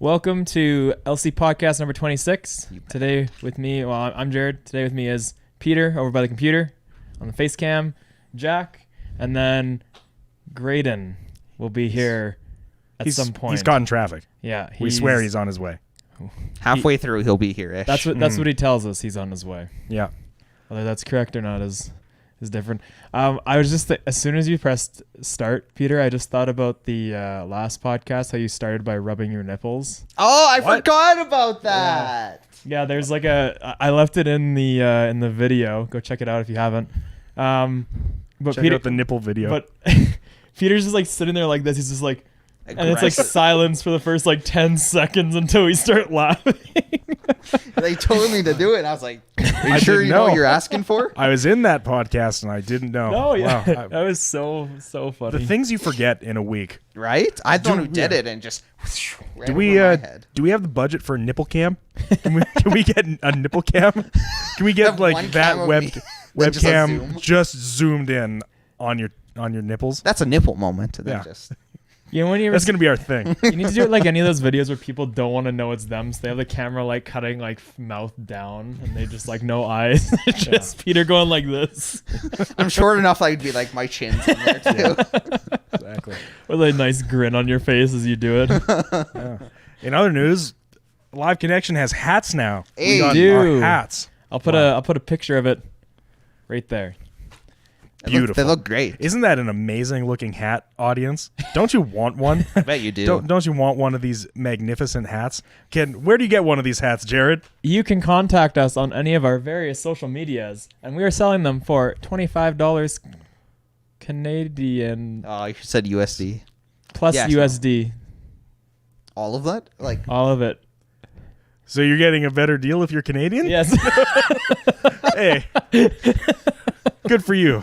Welcome to LC Podcast number 26. Today with me, I'm Jarrod. Today with me is Peter over by the computer on the face cam, Jack, and then Grayden will be here at some point. He's caught in traffic. Yeah. We swear he's on his way. Halfway through, he'll be here-ish. That's what he tells us. He's on his way. Yeah. Whether that's correct or not is different. I was just as soon as you pressed start, Peter, I just thought about the last podcast, how you started by rubbing your nipples. Oh, I forgot about that. Yeah, there's like I left it in the video. Go check it out if you haven't. But Check out the nipple video. But Peter's just like sitting there like this. He's just like, and it's like silence for the first like 10 seconds until we start laughing. They told me to do it. And I was like, are you sure you know what you're asking for? I was in that podcast and I didn't know. Oh, yeah. Wow. That was so funny. The things you forget in a week. Right? I thought who did it and just do we have the budget for a nipple cam? Can we get a nipple cam? Can we get like that webcam just zoomed in on your nipples? That's a nipple moment. And yeah. You know, that's going to be our thing. You need to do it like any of those videos where people don't want to know it's them. So they have the camera like cutting like mouth down and they just like no eyes. Just Peter going like this. I'm short enough I'd be like my chin's in there too. Yeah, exactly. With a nice grin on your face as you do it. Yeah. In other news, Live Connection has hats now. Hey, we got our hats. I'll put a picture of it right there. Beautiful. They look great. Isn't that an amazing looking hat, audience? Don't you want one? I bet you do. Don't you want one of these magnificent hats? Where do you get one of these hats, Jarrod? You can contact us on any of our various social medias, and we are selling them for $25 Canadian. Oh, you said USD. Plus USD. All of that? Like all of it. So you're getting a better deal if you're Canadian? Yes. Hey. Good for you.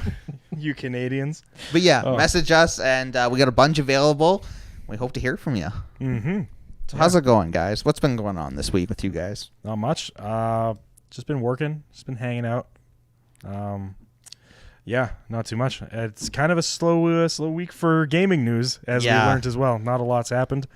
You Canadians. But yeah, message us, and we got a bunch available. We hope to hear from you. Mm-hmm. So how's it going, guys? What's been going on this week with you guys? Not much. Just been working. Just been hanging out. Yeah, not too much. It's kind of a slow week for gaming news, as we learned as well. Not a lot's happened.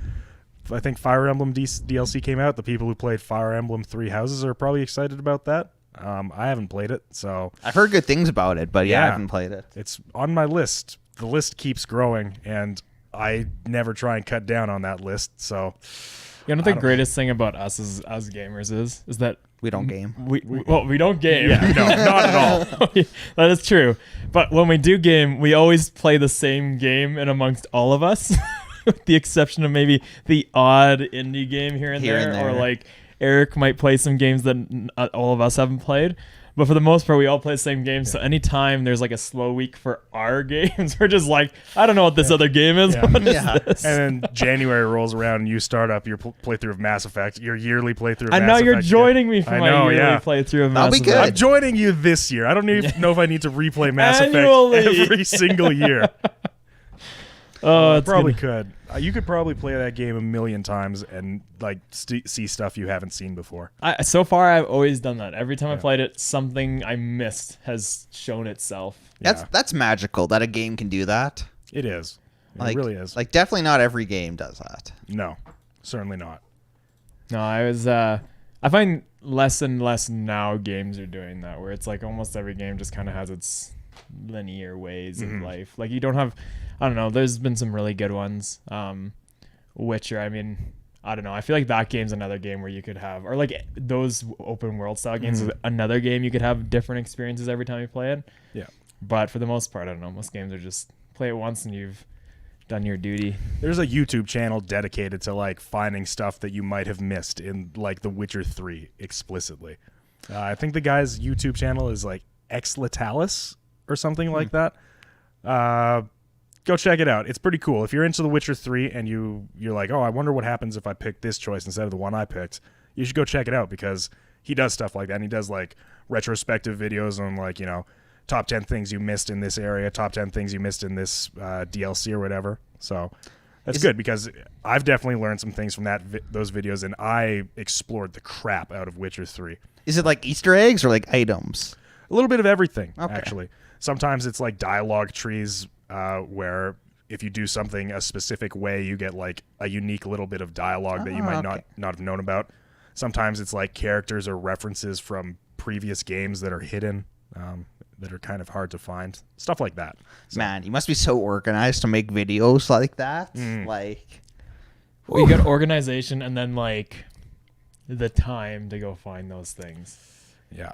I think Fire Emblem DLC came out. The people who played Fire Emblem Three Houses are probably excited about that. I haven't played it, so I've heard good things about it, but I haven't played it. It's on my list. The list keeps growing, and I never try and cut down on that list. So, you know, the greatest thing about us as gamers is that we don't game. We don't game. Yeah, no, not at all. That is true. But when we do game, we always play the same game in amongst all of us, with the exception of maybe the odd indie game here and there, or like Eric might play some games that all of us haven't played. But for the most part, we all play the same games. Yeah. So anytime there's like a slow week for our games, we're just like, I don't know what this other game is. Yeah. What is this? And then January rolls around and you start up your playthrough of Mass Effect, your yearly playthrough of and Mass Effect. And now you're joining me for my yearly playthrough of Mass Effect. That'll be good. I'm joining you this year. I don't even know if I need to replay Mass Effect every single year. Oh, I probably could. You could probably play that game a million times and like see stuff you haven't seen before. So far, I've always done that. Every time I played it, something I missed has shown itself. That's magical that a game can do that. It is. It really is. Like definitely not every game does that. No, certainly not. No, I find less and less now games are doing that, where it's like almost every game just kind of has its linear ways of life. Like you don't have, I don't know, there's been some really good ones. Witcher, I mean, I don't know. I feel like that game's another game where you could have, or like those open world style games is another game you could have different experiences every time you play it. Yeah. But for the most part, I don't know. Most games are just play it once and you've done your duty. There's a YouTube channel dedicated to like finding stuff that you might have missed in like The Witcher 3 explicitly. I think the guy's YouTube channel is like Exlitalis or something like that. Go check it out. It's pretty cool. If you're into The Witcher 3 and you're like, oh, I wonder what happens if I pick this choice instead of the one I picked, you should go check it out because he does stuff like that. And he does like retrospective videos on like, you know, top 10 things you missed in this area, top 10 things you missed in this DLC or whatever. So that's good because I've definitely learned some things from those videos, and I explored the crap out of Witcher 3. Is it like Easter eggs or like items? A little bit of everything, actually. Sometimes it's like dialogue trees where if you do something a specific way, you get like a unique little bit of dialogue that you might not have known about. Sometimes it's like characters or references from previous games that are hidden, that are kind of hard to find. Stuff like that. So. Man, you must be so organized to make videos like that. Like, well, you got organization and then like the time to go find those things. Yeah.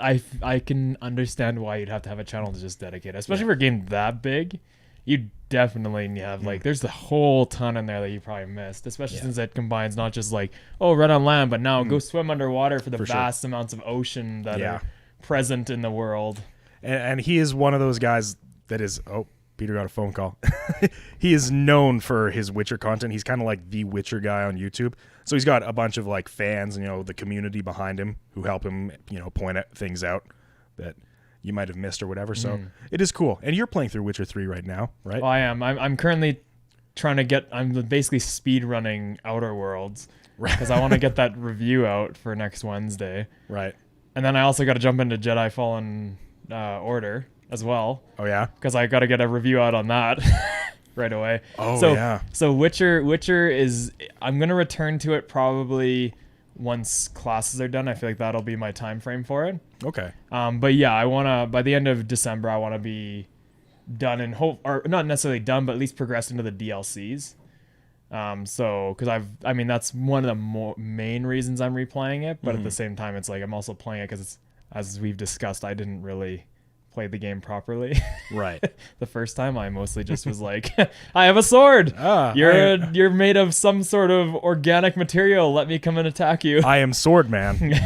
I can understand why you'd have to have a channel to just dedicate, especially for a game that big. You definitely have like there's a whole ton in there that you probably missed, especially since it combines not just like run on land, but now go swim underwater for the vast amounts of ocean that are present in the world. And he is one of those guys that is Peter got a phone call. He is known for his Witcher content. He's kind of like the Witcher guy on YouTube. So he's got a bunch of like fans, the community behind him who help him, point at things out that you might have missed or whatever. So it is cool. And you're playing through Witcher 3 right now, right? Well, I am. I'm currently trying to I'm basically speed running Outer Worlds because I want to get that review out for next Wednesday. Right. And then I also got to jump into Jedi Fallen Order as well. Oh yeah, because I got to get a review out on that right away. So Witcher is. I'm gonna return to it probably once classes are done. I feel like that'll be my time frame for it. Okay. But yeah, I wanna by the end of December I wanna be done and or not necessarily done, but at least progress into the DLCs. So because that's one of the main reasons I'm replaying it, but at the same time it's like I'm also playing it because it's, as we've discussed, I didn't really play the game properly. Right. The first time I mostly just was like, I have a sword. You're made of some sort of organic material. Let me come and attack you. I am sword man.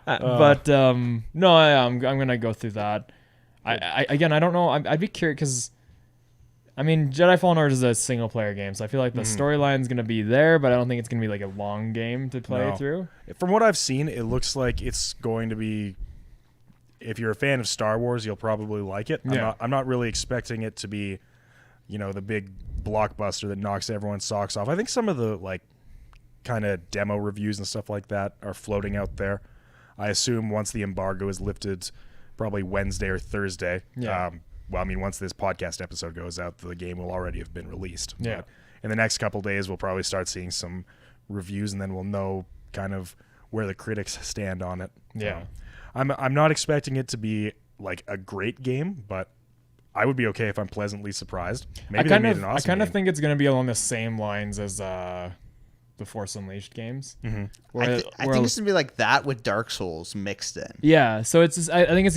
No, I'm gonna go through that. I don't know. I'd be curious because Jedi Fallen Order is a single player game, so I feel like the storyline's gonna be there, but I don't think it's gonna be like a long game to play through. From what I've seen, it looks like it's going to be. If you're a fan of Star Wars, you'll probably like it. I'm not really expecting it to be, the big blockbuster that knocks everyone's socks off. I think some of the like kind of demo reviews and stuff like that are floating out there. I assume once the embargo is lifted, probably Wednesday or Thursday. Yeah. Once this podcast episode goes out, the game will already have been released. Yeah. But in the next couple days, we'll probably start seeing some reviews, and then we'll know kind of where the critics stand on it. Yeah. So, I'm not expecting it to be like a great game, but I would be okay if I'm pleasantly surprised. Maybe they made an awesome I kind of game. think it's going to be along the same lines as the Force Unleashed games. I think it's going to be like that with Dark Souls mixed in. Yeah, so I think it's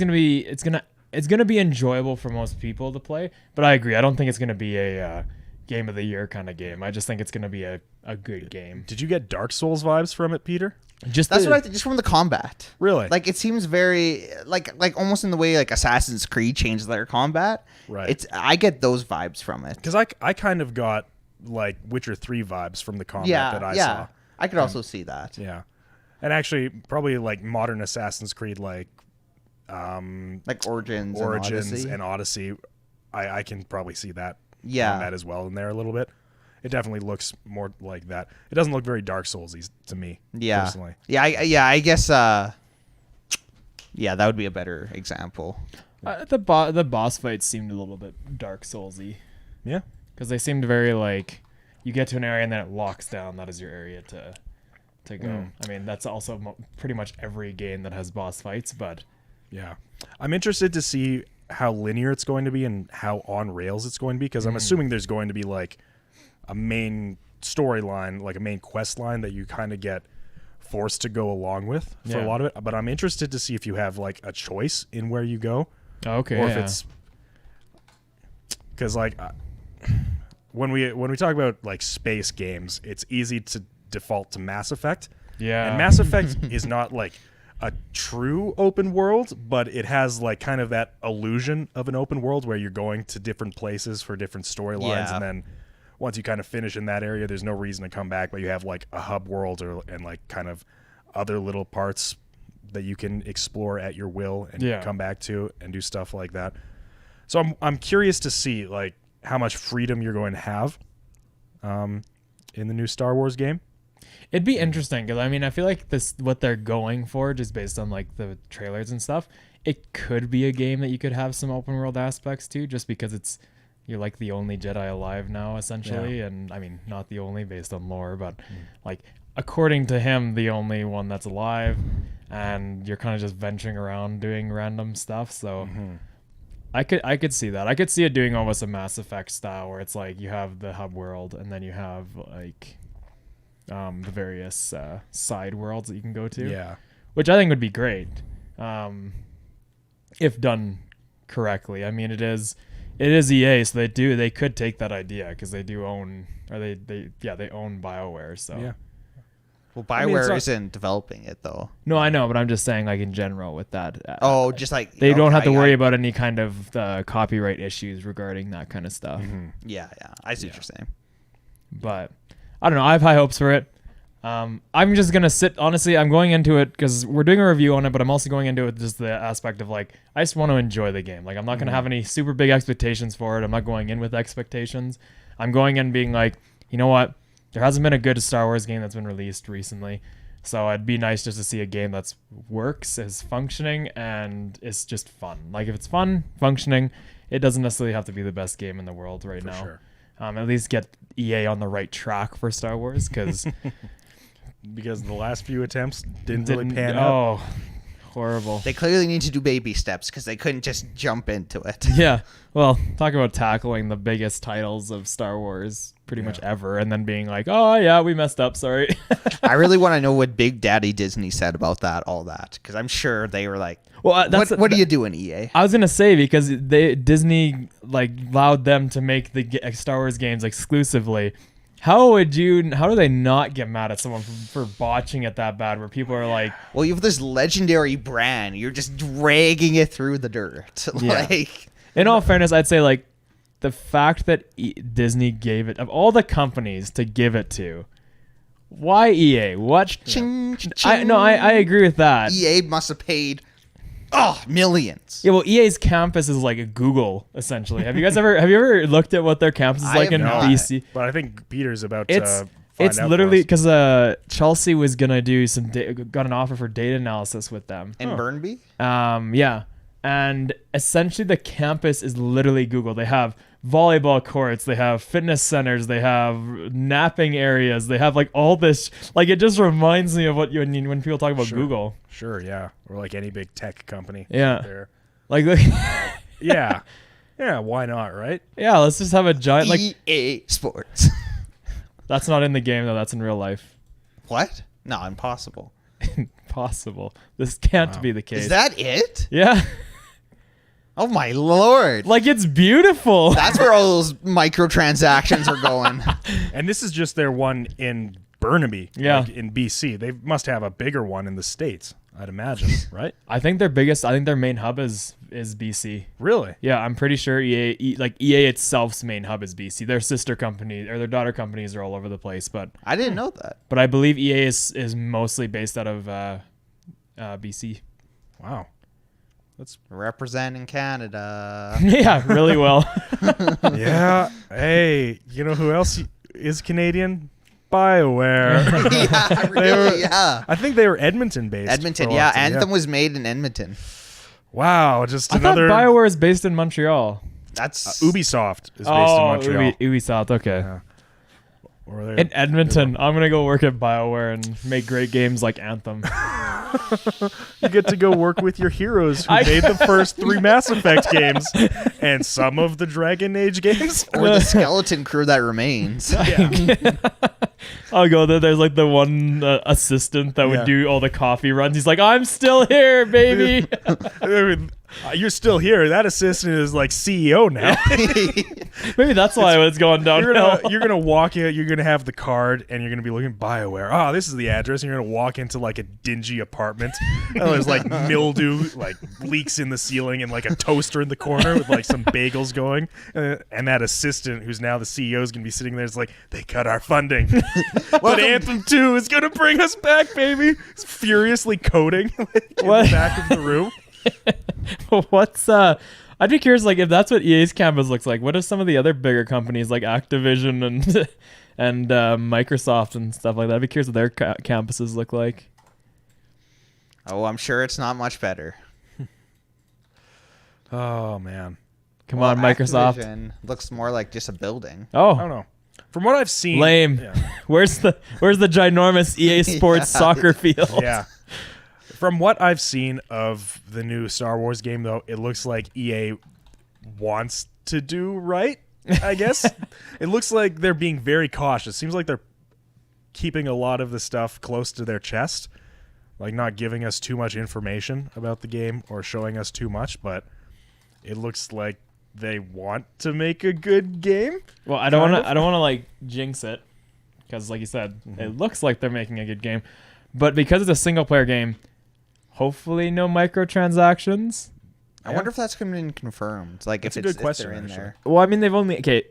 going to be enjoyable for most people to play, but I agree. I don't think it's going to be a game of the year kind of game. I just think it's going to be a good game. Did you get Dark Souls vibes from it, Peter? That's what I think, just from the combat. Really? Like it seems very like almost in the way like Assassin's Creed changed their combat. Right. I get those vibes from it. Because I kind of got like Witcher 3 vibes from the combat that I saw. I could also see that. Yeah. And actually probably like modern Assassin's Creed like Origins and Odyssey. I can probably see that combat as well in there a little bit. It definitely looks more like that. It doesn't look very Dark Souls-y to me, personally. I guess that would be a better example. The boss fights seemed a little bit Dark Souls-y. Yeah. Because they seemed very like, you get to an area and then it locks down. That is your area to go. That's also pretty much every game that has boss fights, but... Yeah. I'm interested to see how linear it's going to be and how on rails it's going to be, because I'm assuming there's going to be like a main storyline, like a main quest line that you kind of get forced to go along with for a lot of it. But I'm interested to see if you have like a choice in where you go. Okay. Or if it's because like when we talk about like space games, it's easy to default to Mass Effect. Yeah. And Mass Effect is not like a true open world, but it has like kind of that illusion of an open world where you're going to different places for different storylines, and then once you kind of finish in that area, there's no reason to come back, but you have like a hub world and like kind of other little parts that you can explore at your will and come back to and do stuff like that. So I'm curious to see like how much freedom you're going to have in the new Star Wars game. It'd be interesting because I feel like what they're going for, just based on like the trailers and stuff, it could be a game that you could have some open world aspects to, just because it's you're like the only Jedi alive now, essentially. And I mean, not the only based on lore, but like according to him, the only one that's alive. And you're kind of just venturing around doing random stuff. So I could see that. I could see it doing almost a Mass Effect style where it's like you have the hub world and then you have like the various side worlds that you can go to. Yeah. Which I think would be great if done correctly. I mean, it is EA, so they could take that idea because they do own, or they own BioWare. So yeah. Well, BioWare isn't developing it though. No, I know, but I'm just saying, like in general, with that. Just like they don't have to worry about any kind of copyright issues regarding that kind of stuff. Yeah, I see what you're saying. But I don't know. I have high hopes for it. I'm just gonna sit. Honestly, I'm going into it because we're doing a review on it, but I'm also going into it just the aspect of like I just want to enjoy the game. Like I'm not gonna have any super big expectations for it. I'm not going in with expectations. I'm going in being like, you know what? There hasn't been a good Star Wars game that's been released recently, so it'd be nice just to see a game that's works, is functioning, and it's just fun. Like if it's fun, functioning, it doesn't necessarily have to be the best game in the world right now. Sure. At least get EA on the right track for Star Wars because the last few attempts didn't really pan out. Oh, horrible. They clearly need to do baby steps because they couldn't just jump into it. Yeah. Well, talk about tackling the biggest titles of Star Wars pretty much ever and then being like, oh, yeah, we messed up. Sorry. I really want to know what Big Daddy Disney said about all that, because I'm sure they were like, well, what are you doing, EA? I was going to say, because Disney like allowed them to make the Star Wars games exclusively. How do they not get mad at someone for botching it that bad where people are like... Well, you have this legendary brand. You're just dragging it through the dirt. Yeah. In all fairness, I'd say like the fact that Disney gave it... Of all the companies to give it to, why EA? What? Ching, ching. I agree with that. EA must have paid... millions. Yeah, well, EA's campus is like a Google, essentially. Have you ever looked at what their campus is like in BC? But I think Peter's about to find It's out literally because Chelsea was gonna do got an offer for data analysis with them in Burnby. Yeah, and essentially the campus is literally Google. They have volleyball courts, they have fitness centers, they have napping areas, they have like all this. Like it just reminds me of what when people talk about Google. Sure, yeah, or like any big tech company. Yeah, there. Like yeah, why not, right? Yeah, let's just have a giant like EA Sports. That's not in the game though. That's in real life. What? No, impossible. Impossible. This can't be the case. Is that it? Yeah. Oh my lord. Like it's beautiful. That's where all those microtransactions are going. And this is just their one in Burnaby, like in BC. They must have a bigger one in the States, I'd imagine, right? I think their main hub is BC. Really? Yeah, I'm pretty sure EA itself's main hub is BC. Their sister company or their daughter companies are all over the place, but I didn't know that. But I believe EA is mostly based out of BC. Wow. That's representing Canada. Yeah, really well. Yeah. Hey, you know who else is Canadian? BioWare. Yeah, really, yeah. I think they were Edmonton based. Edmonton, yeah. Anthem was made in Edmonton. Wow, just I another. thought BioWare is based in Montreal. That's Ubisoft is based in Montreal. Ubisoft, okay. Yeah. In Edmonton, I'm gonna go work at BioWare and make great games like Anthem. You get to go work with your heroes who made the first 3 Mass Effect games and some of the Dragon Age games. Or the skeleton crew that remains. Yeah. I'll go there. There's like the one assistant that would do all the coffee runs. He's like, I'm still here, baby. You're still here. That assistant is like CEO now. Maybe that's why it's going downhill. You're gonna walk in. You're gonna have the card, and you're gonna be looking at BioWare. Oh, this is the address. And you're gonna walk into like a dingy apartment. And there's like mildew, like leaks in the ceiling, and like a toaster in the corner with like some bagels going. And that assistant, who's now the CEO, is gonna be sitting there. It's like, they cut our funding, but Anthem 2 is gonna bring us back, baby. He's furiously coding in the back of the room. I'd be curious, like, if that's what EA's campus looks like, what if some of the other bigger companies like Activision and Microsoft and stuff like that? I'd be curious what their campuses look like. Oh, I'm sure it's not much better. Oh man, Come on, Microsoft. Activision looks more like just a building. I Oh, don't know. From what I've seen, lame. Yeah. Where's the ginormous EA Sports soccer field? Yeah. From what I've seen of the new Star Wars game, though, it looks like EA wants to do right, I guess. It looks like they're being very cautious. Seems like they're keeping a lot of the stuff close to their chest, like not giving us too much information about the game or showing us too much, but it looks like they want to make a good game. Well, I don't want to like jinx it, because like you said, it looks like they're making a good game, but because it's a single player game, hopefully no microtransactions. I wonder if that's going to be confirmed. Like That's if a it's good question, if they're in actually. there. Well, I mean, they've only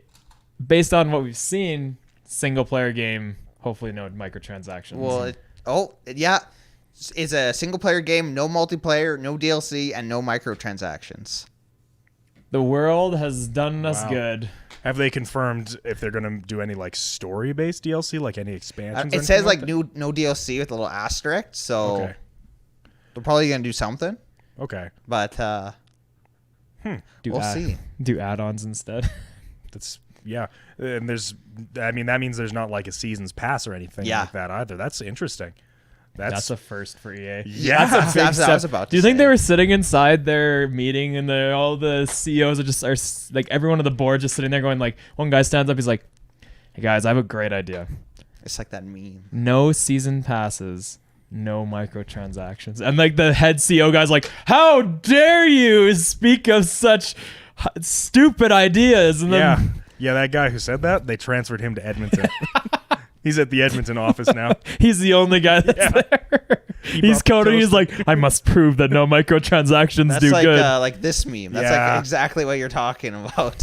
based on what we've seen, single player game. Hopefully no microtransactions. Well, yeah, it's a single player game, no multiplayer, no DLC, and no microtransactions. The world has done us Wow. good. Have they confirmed if they're going to do any like story-based DLC, like any expansions? or It says anything like no DLC with a little asterisk, so Okay. they're probably going to do something. Okay. But Do we'll see. Do add-ons instead. That's yeah. And that means there's not like a season's pass or anything Yeah. like that either. That's interesting. That's a first for EA. Yeah. That's a big That's what I was step. about to Do you think say. they were sitting inside their meeting and all the CEOs are like everyone on the board just sitting there going like, one guy stands up, he's like, "Hey guys, I have a great idea. It's like that meme. No season passes, no microtransactions." And like the head CEO guy's like, "How dare you speak of such stupid ideas?" And then Yeah, that guy who said that, they transferred him to Edmonton. He's at the Edmonton office now. he's the only guy that's there. He's brought the coding. He's toaster. like, "I must prove that no microtransactions That's do like good." like this meme. That's Yeah. like exactly what you're talking about.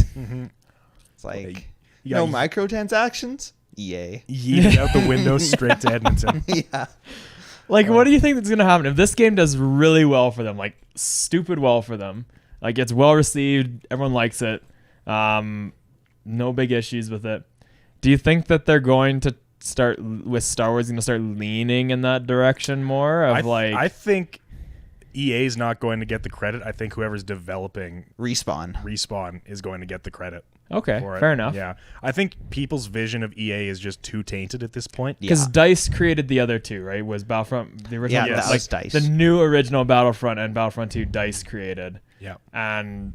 It's like Yeah, no microtransactions. EA. Yeeted out the window straight to Edmonton. Yeah. Like, what do you think that's gonna happen if this game does really well for them? Like, stupid well for them. Like, it's well received. Everyone likes it. No big issues with it. Do you think that they're going to start with Star Wars? Going to start leaning in that direction more of I think EA's not going to get the credit. I think whoever's developing Respawn is going to get the credrit. Okay, for it. fair enough. Yeah, I think people's vision of EA is just too tainted at this point. Because Yeah. DICE created the other two, right? Was Battlefront the original? Yeah, that was DICE. The new original Battlefront and Battlefront 2 DICE created. Yeah. And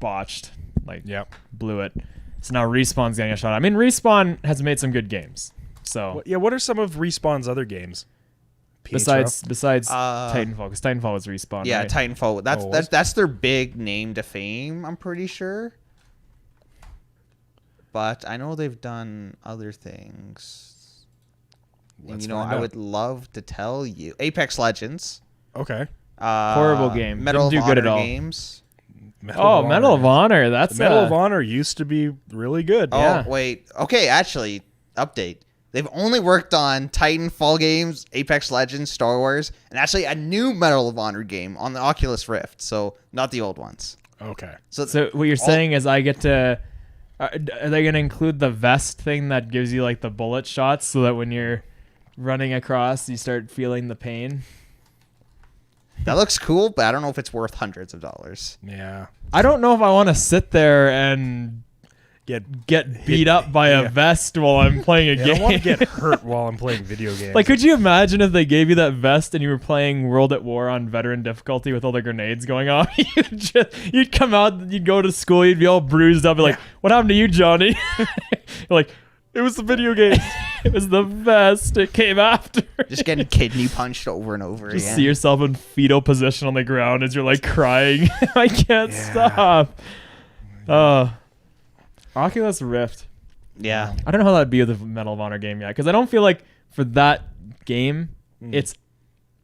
botched. Like, Yeah. blew it. So now Respawn's getting a shot. I mean, Respawn has made some good games. So What are some of Respawn's other games? besides Uh, Titanfall, because Titanfall was Respawn. Yeah, right? Titanfall. Oh, That's their big name to fame, I'm pretty sure. But I know they've done other things. Let's and find I out. would love to tell you. Apex Legends. Okay. Horrible game. Medal Didn't of do good Honor at all. games. Medal of Honor. That's Medal of Honor used to be really good. Oh, Yeah. wait. Okay, actually, update. They've only worked on Titanfall games, Apex Legends, Star Wars, and actually a new Medal of Honor game on the Oculus Rift, so not the old ones. Okay. So what you're saying is I get to... Are they going to include the vest thing that gives you like the bullet shots so that when you're running across, you start feeling the pain? That looks cool, but I don't know if it's worth hundreds of dollars. Yeah. I don't know if I want to sit there and get beat up by a vest while I'm playing a I game. don't want to get hurt while I'm playing video games. Like, could you imagine if they gave you that vest and you were playing World at War on veteran difficulty with all the grenades going off? You'd come out, you'd go to school, you'd be all bruised up, like, "What happened to you, Johnny?" You're like, "It was the video game. It was the vest. It came after." Just getting kidney punched over and over Just again. see yourself in fetal position on the ground as you're like crying. I can't stop. Oculus Rift. Yeah. I don't know how that'd be with the Medal of Honor game yet, because I don't feel like for that game, it's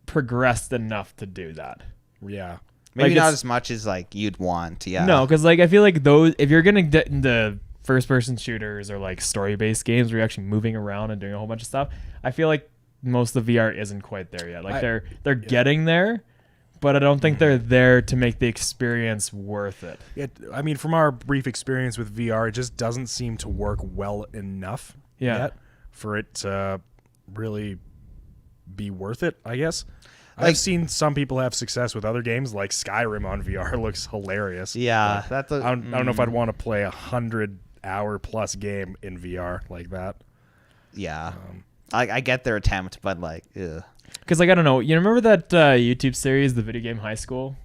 progressed enough to do that. Yeah. Maybe like not it's- as much as like you'd want. Yeah. No, because like I feel like those, if you're gonna get into first-person shooters or like story-based games where you're actually moving around and doing a whole bunch of stuff, I feel like most of the VR isn't quite there yet. Like they're getting there, but I don't think they're there to make the experience worth it. I mean, from our brief experience with VR, it just doesn't seem to work well enough yet for it to really be worth it, I guess. I've seen some people have success with other games, like Skyrim on VR looks hilarious. Yeah, I don't know if I'd want to play 100-hour-plus game in VR like that. Yeah, I get their attempt, but like, ugh. Because like I don't know, you remember that YouTube series, the Video Game High School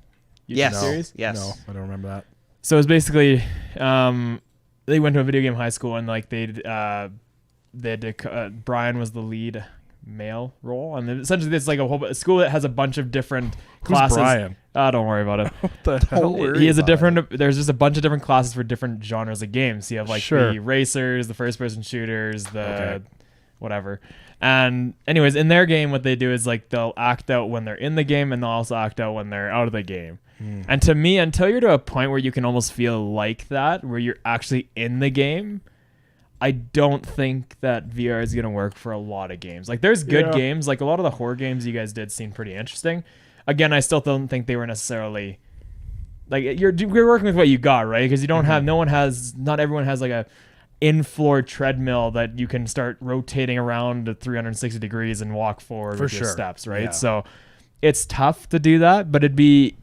YouTube series? Yes. No, I don't remember that. So it was basically they went to a video game high school and like they had to, Brian was the lead male role, and essentially it's like a school that has a bunch of different classes. Who's Brian? Don't worry about it. What the hell? He has there's just a bunch of different classes for different genres of games. So you have like the racers, the first person shooters, the whatever. And anyways, in their game, what they do is like they'll act out when they're in the game, and they'll also act out when they're out of the game. And to me, until you're to a point where you can almost feel like that, where you're actually in the game, I don't think that VR is going to work for a lot of games. Like there's good games, like a lot of the horror games you guys did seem pretty interesting. Again, I still don't think they were necessarily like you're working with what you got, right? Because you don't have, not everyone has like a in-floor treadmill that you can start rotating around at 360 degrees and walk forward with your steps, right? Yeah. So it's tough to do that, but it'd be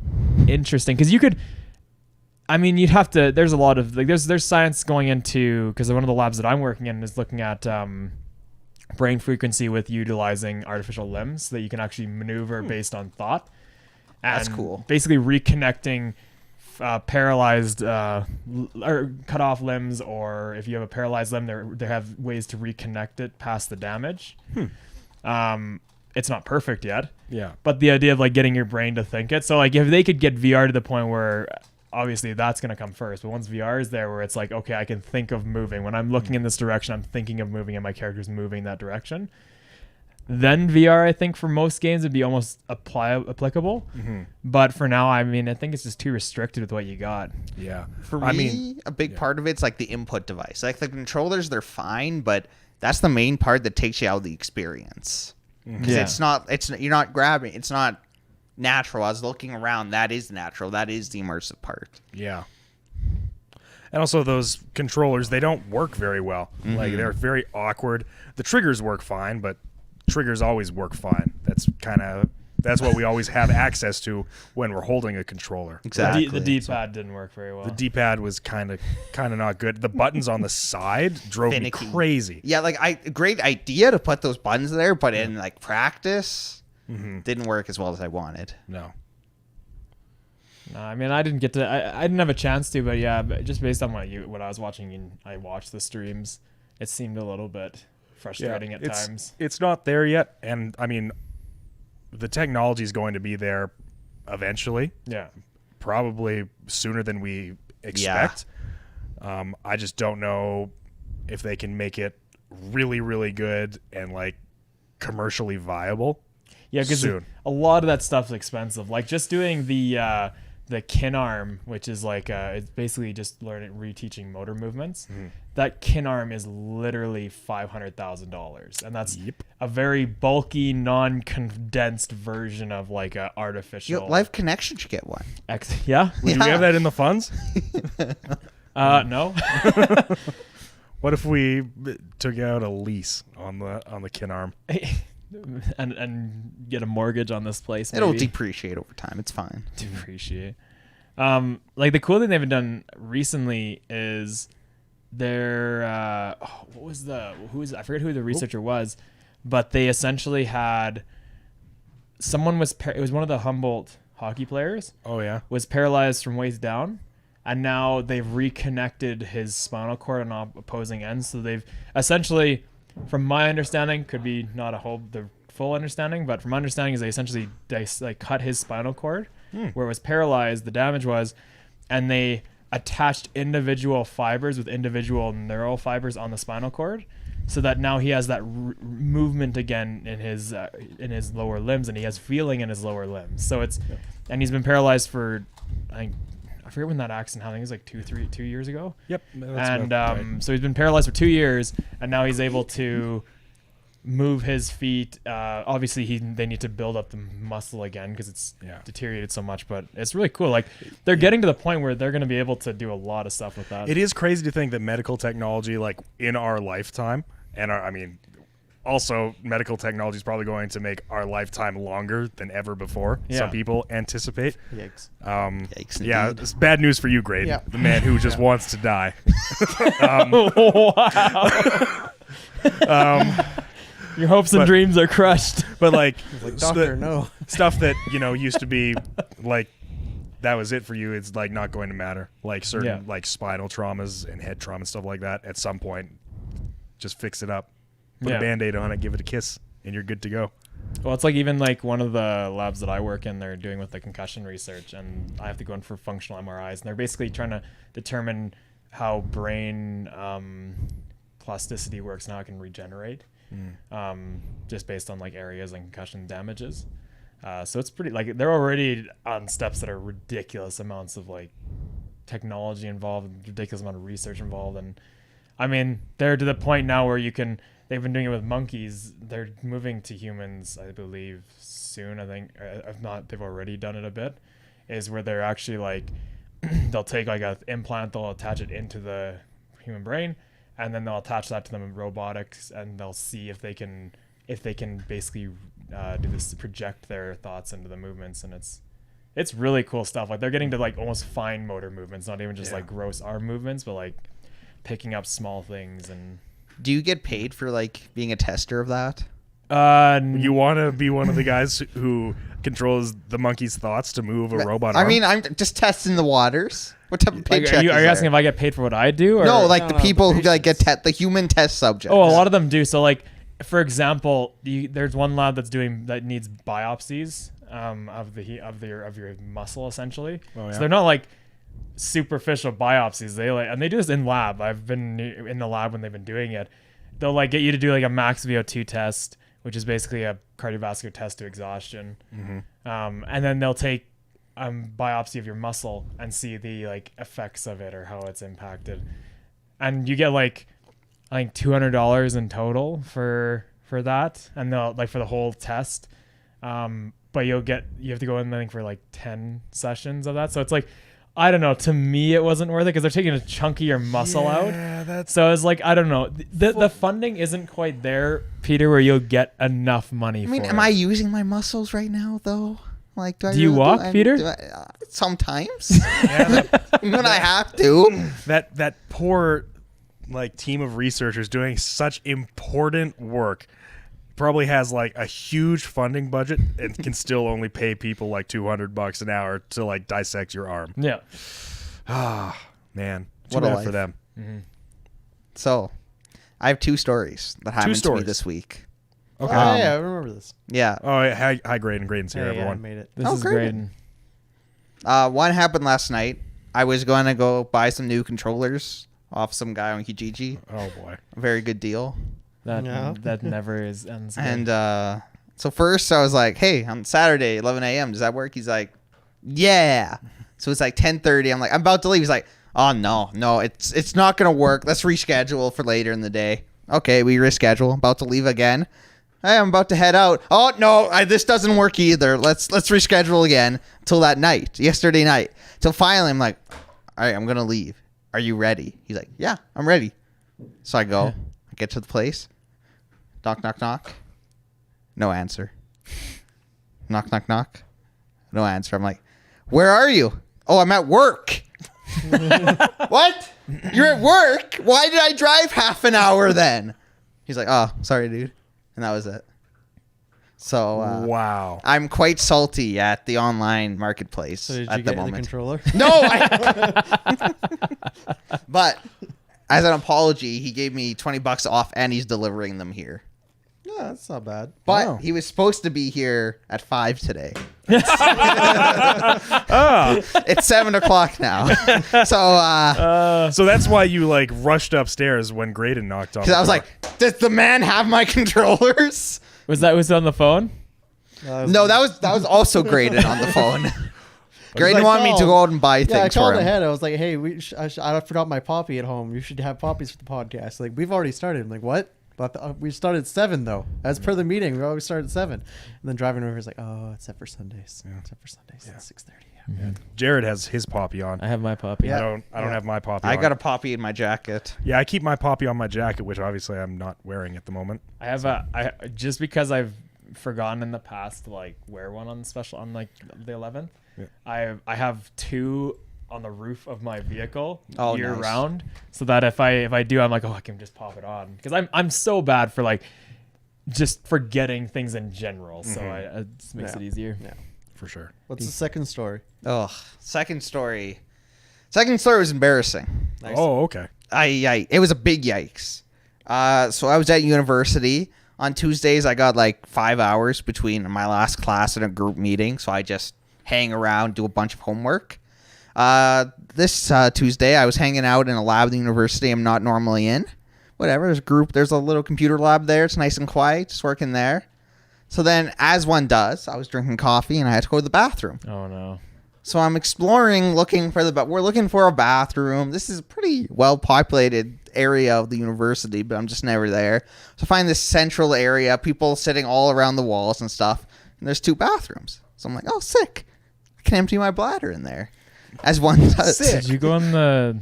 interesting because you could, I mean, you'd have to, there's a lot of, like, there's science going into, because one of the labs that I'm working in is looking at brain frequency with utilizing artificial limbs so that you can actually maneuver based on thought. And That's cool. Basically reconnecting paralyzed or cut off limbs, or if you have a paralyzed limb, they have ways to reconnect it past the damage. It's not perfect yet. Yeah. But the idea of like getting your brain to think it. So like if they could get VR to the point where obviously that's going to come first, but once VR is there where it's like, okay, I can think of moving. When I'm looking in this direction, I'm thinking of moving and my character's moving that direction. Then VR, I think for most games would be almost applicable. But for now, I mean, I think it's just too restricted with what you got. Yeah. For me, a big part of it's like the input device. Like the controllers, they're fine, but that's the main part that takes you out of the experience. Because you're not grabbing, it's not natural. I was looking around, that is natural. That is the immersive part. Yeah. And also those controllers, they don't work very well. Like they're very awkward. The triggers work fine, but triggers always work fine. That's what we always have access to when we're holding a controller. Exactly. The D-pad didn't work very well. The D-pad was kind of not good. The buttons on the side drove me crazy. Yeah, like great idea to put those buttons there, but in like practice, didn't work as well as I wanted. No, I mean, I didn't get to. I didn't have a chance to, but yeah, just based on what I was watching and I watched the streams, it seemed a little bit frustrating at times. It's not there yet, and I mean, the technology is going to be there eventually. Yeah, probably sooner than we expect. I just don't know if they can make it really, really good and like commercially viable. Yeah, because a lot of that stuff's expensive. Like just doing the kin arm, which is like it's basically just reteaching motor movements. That kin arm is literally $500,000, and that's a very bulky, non-condensed version of like a artificial. Live Connection should get one. Yeah. Do we have that in the funds? No. What if we took out a lease on the kin arm? and get a mortgage on this place. Maybe. It'll depreciate over time. It's fine. Depreciate. Like the cool thing they've done recently is their I forget who the researcher was, but they essentially had someone it was one of the Humboldt hockey players. Oh yeah, was paralyzed from waist down. And now they've reconnected his spinal cord on opposing ends. So they've essentially, from my understanding, could be not the full understanding, but from my understanding is they essentially cut his spinal cord where it was paralyzed, the damage was, and they attached individual fibers with individual neural fibers on the spinal cord, so that now he has that movement again in his lower limbs, and he has feeling in his lower limbs. So and he's been paralyzed for, I forget when that accident happened. I think it was like 2 years ago. Yep. So he's been paralyzed for 2 years, and now he's able to move his feet. Obviously, they need to build up the muscle again because it's deteriorated so much. But it's really cool. Like they're getting to the point where they're going to be able to do a lot of stuff with that. It is crazy to think that medical technology, like in our lifetime, and also, medical technology is probably going to make our lifetime longer than ever before. Yeah. Some people anticipate. Yikes. Yikes, Yeah, indeed. it's bad news for you, Grayden, Yeah. the man who just wants to die. Wow. Your hopes and but- dreams are crushed. But like, Like, s- doctor, the- no. stuff that used to be like that was it for you. It's like not going to matter. Like certain like spinal traumas and head trauma and stuff like that. At some point, just fix it up, put a Band-Aid on it, give it a kiss, and you're good to go. Well, it's like even like one of the labs that I work in, they're doing with the concussion research, and I have to go in for functional MRIs, and they're basically trying to determine how brain plasticity works and how it can regenerate, just based on like areas and concussion damages. So it's pretty like they're already on steps that are ridiculous amounts of like technology involved, ridiculous amount of research involved, and I mean they're to the point now where they've been doing it with monkeys. They're moving to humans, I believe, soon. I think, if not, they've already done it a bit. Is where they're actually like, they'll take like an implant, they'll attach it into the human brain, and then they'll attach that to them in robotics, and they'll see if they can basically do this, project their thoughts into the movements, and it's really cool stuff. Like they're getting to like almost fine motor movements, not even just like gross arm movements, but like picking up small things. And Do you get paid for like being a tester of that? You want to be one of the guys who controls the monkey's thoughts to move a robot arm? I mean, I'm just testing the waters. What type of like, paycheck are you is asking there? if I get paid for what I do? Or? No, like No, the no, people the who like get patients. the human test subjects. Oh, a lot of them do. So like, for example, there's one lab that needs biopsies of your muscle essentially. Oh, yeah. So they're not like superficial biopsies. And they do this in lab. I've been in the lab when they've been doing it. They'll like get you to do like a max VO2 test, which is basically a cardiovascular test to exhaustion. And then they'll take biopsy of your muscle and see the like effects of it or how it's impacted. And you get like, I think $200 in total for that, and they'll like for the whole test. But you have to go in I think for like 10 sessions of that. So it's like, I don't know. To me, it wasn't worth it because they're taking a chunk of your muscle out. So it's like, I don't know. The funding isn't quite there, Peter, where you'll get enough money. I mean, for am it. I using my muscles right now though? Like, do you walk, Peter? Sometimes, when I have to. that poor like team of researchers doing such important work probably has like a huge funding budget and can still only pay people like $200 an hour to like dissect your arm. Yeah. Man, too What a bad life. for them. So, I have two stories that happened to me stories. this week. Okay. Yeah, I remember this. Yeah. Oh, hi, Grayden. Grayden's here, Hey, yeah, I everyone. made it. This Oh, is great. great. One happened last night. I was going to go buy some new controllers off some guy on Kijiji. Oh boy. A very good deal. That never ends. Good. And so first I was like, hey, on Saturday, 11 a.m., does that work? He's like, yeah. So it's like 10:30. I'm like, I'm about to leave. He's like, oh, no, it's not going to work. Let's reschedule for later in the day. Okay, we reschedule. About to leave again. Hey, I'm about to head out. Oh, no, this doesn't work either. Let's reschedule again till that night, yesterday night. Till finally I'm like, all right, I'm going to leave. Are you ready? He's like, yeah, I'm ready. So I go. I get to the place. Knock, knock, knock. No answer. Knock, knock, knock. No answer. I'm like, where are you? Oh, I'm at work. What? You're at work? Why did I drive half an hour then? He's like, oh, sorry, dude. And that was it. So Wow. I'm quite salty at the online marketplace So did you at the get the moment. controller? No, but as an apology, he gave me $20 off, and he's delivering them here. Yeah, that's not bad. But Wow. he was supposed to be here at 5 today. Ah, It's 7 o'clock now. So, so that's why you like rushed upstairs when Grayden knocked on. because the I was door. like, does the man have my controllers? was it on the phone? No, that was also Grayden on the phone. Grayden like, wanted me to oh, go out and buy Yeah, I things for called him. ahead. I was like, hey, I forgot my poppy at home. You should have poppies for the podcast. Like, we've already started. I'm like, what? But we started at 7 though. As per the meeting, we always start at 7. And then driving over is like, oh, it's set for Sundays. Yeah. It's set for Sundays. Yeah. It's 6:30. Yeah. Jarrod has his poppy on. I have my puppy. Yeah. I don't have my poppy I on. got a poppy in my jacket. Yeah, I keep my poppy on my jacket, which obviously I'm not wearing at the moment. I have I just because I've forgotten in the past to like wear one on like the 11th. Yeah. I have 2 on the roof of my vehicle year nice. round, so that if I do, I'm like, oh, I can just pop it on, because I'm so bad for like just forgetting things in general. So it just makes it easier. Yeah. For sure. What's the second story? Oh, second story. Second story was embarrassing. Nice. Oh, okay. It was a big yikes. So I was at university. On Tuesdays, I got like 5 hours between my last class and a group meeting. So I just hang around, do a bunch of homework. This Tuesday, I was hanging out in a lab at the university I'm not normally in. Whatever, there's a little computer lab there. It's nice and quiet, just working there. So then, as one does, I was drinking coffee and I had to go to the bathroom. Oh no. So I'm exploring, we're looking for a bathroom. This is a pretty well-populated area of the university, but I'm just never there. So I find this central area, people sitting all around the walls and stuff, and there's 2 bathrooms. So I'm like, oh, sick. I can empty my bladder in there, as one does. Did you go on the?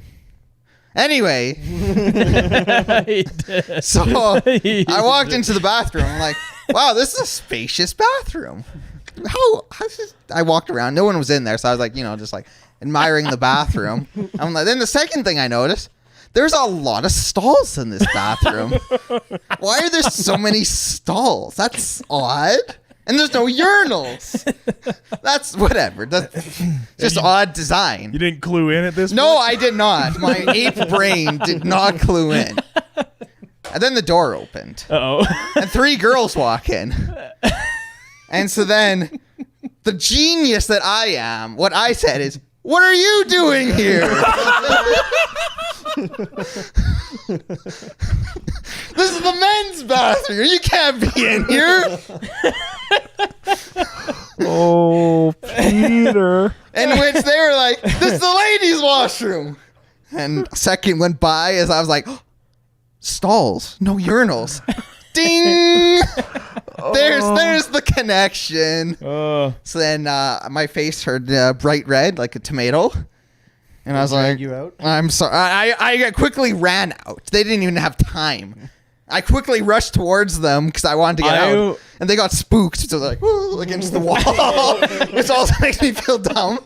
Anyway, He did. so I walked into the bathroom. I'm like, wow, this is a spacious bathroom. I walked around. No one was in there. So I was like, just like admiring the bathroom. I'm like, then the second thing I noticed, there's a lot of stalls in this bathroom. Why are there so many stalls? That's odd. And there's no urinals. That's whatever. That's just odd design. You didn't clue in at this No, point? I did not. My ape brain did not clue in. And then the door opened. Uh-oh. And 3 girls walk in. And so then the genius that I am, what I said is, what are you doing here? This is the men's bathroom. You can't be in here. Oh, Peter. In which they were like, this is the ladies' washroom. And a second went by as I was like, stalls, no urinals. Ding! There's the connection. Oh. So then my face turned bright red like a tomato. And I was like, you out? I'm sorry. I quickly ran out. They didn't even have time. I quickly rushed towards them because I wanted to get out. And they got spooked. So like, woo, against the wall. Which also makes me feel dumb.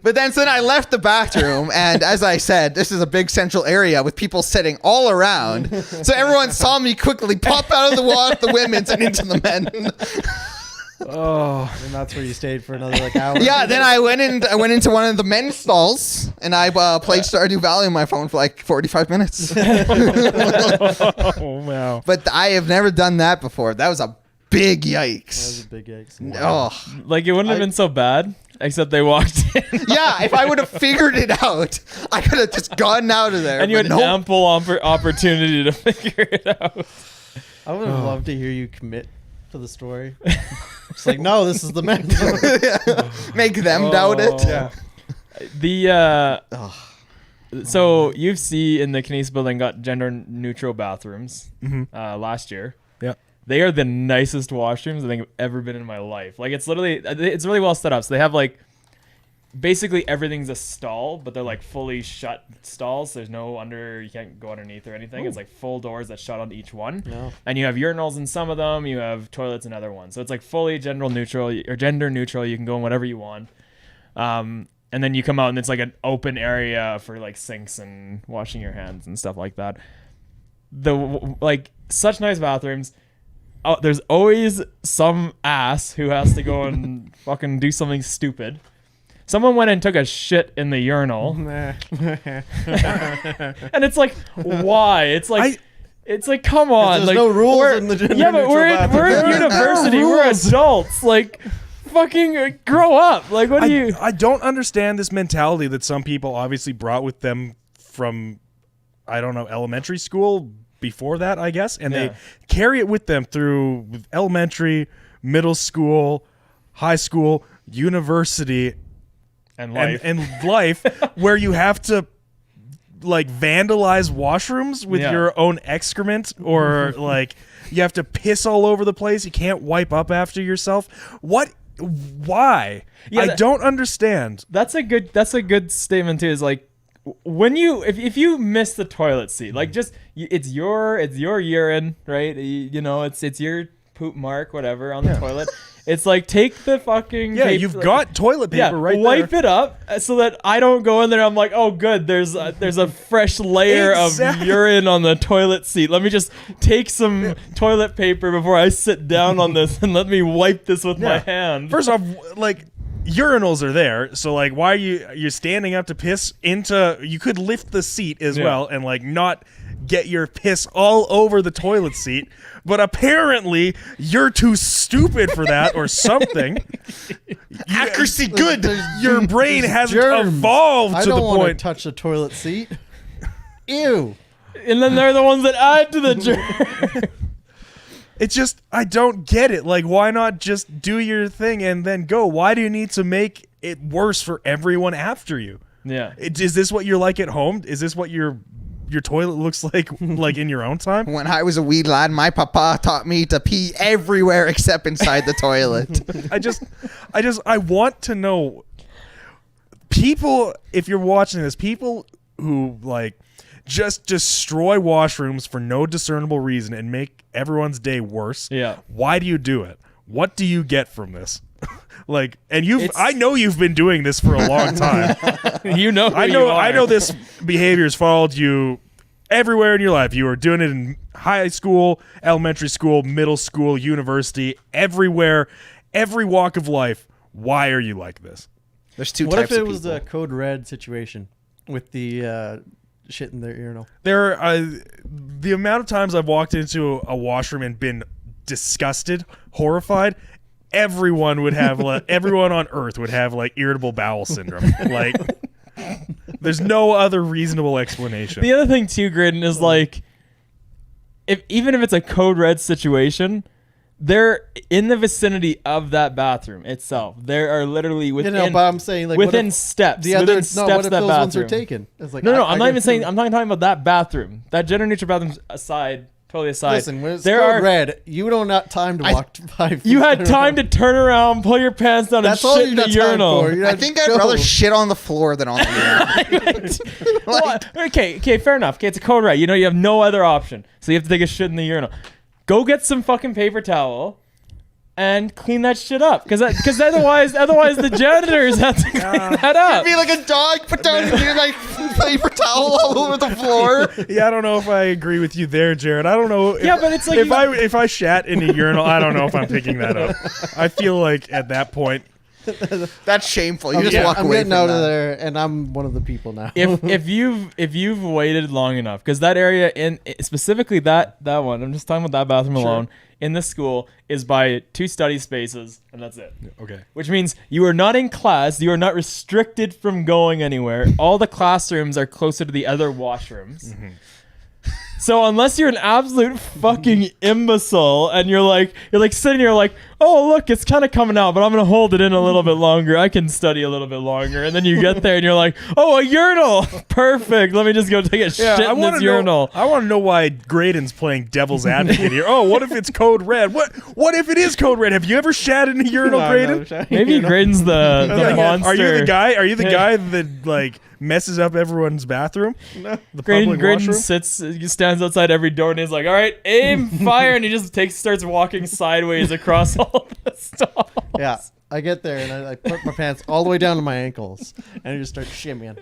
But then I left the bathroom. And as I said, this is a big central area with people sitting all around. So everyone saw me quickly pop out of the women's and into the men. Oh. And that's where you stayed for another like hour. Yeah, then I went into one of the men's stalls and I played Stardew Valley on my phone for like 45 minutes. Oh, wow. But I have never done that before. That was a big yikes. That was a big yikes. Oh. Like, it wouldn't have been so bad, except they walked in. Yeah, if I would have figured it out, I could have just gotten out of there. And you but had nope. ample opportunity to figure it out. I would have loved to hear you commit to the story. It's like, no, this is the men. Make them doubt it. Yeah. So UFC in the Canese building got gender neutral bathrooms last year. Yeah. They are the nicest washrooms I think I've ever been in my life. Like, it's really well set up. So they have like basically everything's a stall, but they're like fully shut stalls. There's no you can't go underneath or anything. Ooh. It's like full doors that shut on each one. No. And you have urinals in some of them. You have toilets in other ones. So it's like fully gender neutral. You can go in whatever you want. And then you come out and it's like an open area for like sinks and washing your hands and stuff like that. Such nice bathrooms. Oh, there's always some ass who has to go and fucking do something stupid. Someone went and took a shit in the urinal. And it's like, why? It's like, come on. There's like, no rules in the gender but we're in university. We're adults. Like, fucking grow up. Like, what do you? I don't understand this mentality that some people obviously brought with them from, I don't know, elementary school before that, I guess. And they carry it with them through elementary, middle school, high school, university, and life where you have to like vandalize washrooms with your own excrement, or like you have to piss all over the place. You can't wipe up after yourself. What why? Yeah, I don't understand. That's a good statement too. Is like when you if you miss the toilet seat, like just it's your urine, right? You know, it's your poop mark, whatever, on the toilet. It's like take the fucking paper, you've got toilet paper right wipe there. it up so that I don't go in there. I'm like, oh, good. There's a fresh layer of urine on the toilet seat. Let me just take some toilet paper before I sit down on this and let me wipe this with my hand. First off, like urinals are there, so like why are you're standing up to piss into? You could lift the seat as well and like not get your piss all over the toilet seat. But apparently, you're too stupid for that or something. Accuracy good. Your brain hasn't evolved to the I don't want to point. touch the toilet seat. Ew. And then they're the ones that add to the germ. It's just, I don't get it. Like, why not just do your thing and then go? Why do you need to make it worse for everyone after you? Yeah. Is this what you're like at home? Is this what your toilet looks like in your own time? When I was a wee lad, my papa taught me to pee everywhere except inside the toilet. I want to know, people, if you're watching this, people who like just destroy washrooms for no discernible reason and make everyone's day worse. Yeah. Why do you do it? What do you get from this? Like, and I know you've been doing this for a long time. You know, I know this behavior's followed you everywhere in your life. You were doing it in high school, elementary school, middle school, university, everywhere, every walk of life. Why are you like this? There's two What types if it of was people. a code red situation with the shit in their urinal? There, the amount of times I've walked into a washroom and been disgusted, horrified. Everyone would have everyone on Earth would have like irritable bowel syndrome. Like, there's no other reasonable explanation. The other thing too, Grayden, is like, even if it's a code red situation, they're in the vicinity of that bathroom itself. There are literally within. But I'm saying like within steps. the other within no. steps What of if that those bathroom. ones are taken? It's like No, I I'm not go even saying. through- I'm not talking about that bathroom. That gender neutral bathroom aside. Totally aside. Listen, when it's there code are red, you don't have time to walk 5 feet. you had time to turn around, pull your pants down, That's and all shit you in the got time urinal. for. You I had think to I'd go. rather shit on the floor than on the urinal. Well, okay, fair enough. Okay, it's a code red. You know, you have no other option, so you have to take a shit in the urinal. Go get some fucking paper towel and clean that shit up, because otherwise the janitors have to clean that up. Be like a dog, put down your like paper towel all over the floor. Yeah, I don't know if I agree with you there, Jarrod. I don't know. If, But it's like if I shat in a urinal, I don't know if I'm picking that up. I feel like at that point, That's shameful. You just yeah, walk I'm away getting from out that. of there, and I'm one of the people now. if you've waited long enough, because that area in specifically that one, I'm just talking about that bathroom alone in the school is by 2 study spaces, and that's it. okay. Which means you are not in class, you are not restricted from going anywhere. All the classrooms are closer to the other washrooms. So unless you're an absolute fucking imbecile and you're like sitting here like, oh look, it's kind of coming out, but I'm gonna hold it in a little bit longer. I can study a little bit longer, and then you get there and you're like, oh, a urinal, perfect. Let me just go take a shit in this urinal. I want to know why Grayden's playing devil's advocate here. Oh, what if it's code red? What if it is code red? Have you ever shat in a urinal, Grayden? Maybe Grayden's the monster. Are you the guy? Are you the guy that like messes up everyone's bathroom? No. The public Grayden washroom? he stands outside every door and he's like, all right, aim, fire, and he just starts walking sideways across all the stalls. Yeah, I get there and I put my pants all the way down to my ankles, and I just start shimmying.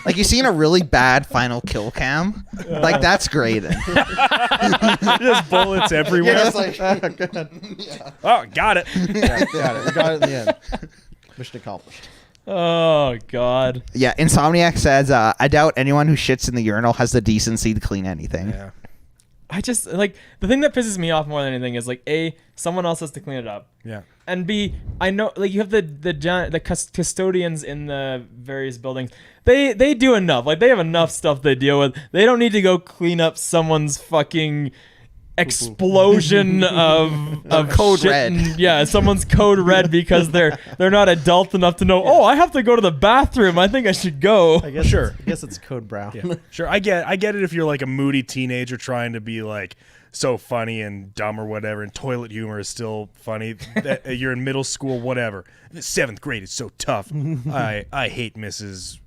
Like you seen a really bad final kill cam? Like that's great. Just bullets everywhere. Yeah, it's like, Oh, got it. Yeah, got it. We got it in the end. Mission accomplished. Oh, God. yeah, Insomniac says, I doubt anyone who shits in the urinal has the decency to clean anything. Yeah. I just, like, the thing that pisses me off more than anything is, like, A, someone else has to clean it up. Yeah. And B, I know, like, you have the custodians in the various buildings. They do enough. Like, they have enough stuff they deal with. They don't need to go clean up someone's fucking explosion of code shit red. Yeah, someone's code red because they're not adult enough to know. Oh, I have to go to the bathroom. I think I should go. I guess Sure. I guess it's code brown. Yeah. Sure, I get it if you're like a moody teenager trying to be like so funny and dumb or whatever, and toilet humor is still funny. You're in middle school, whatever. 7th grade is so tough. I hate Mrs.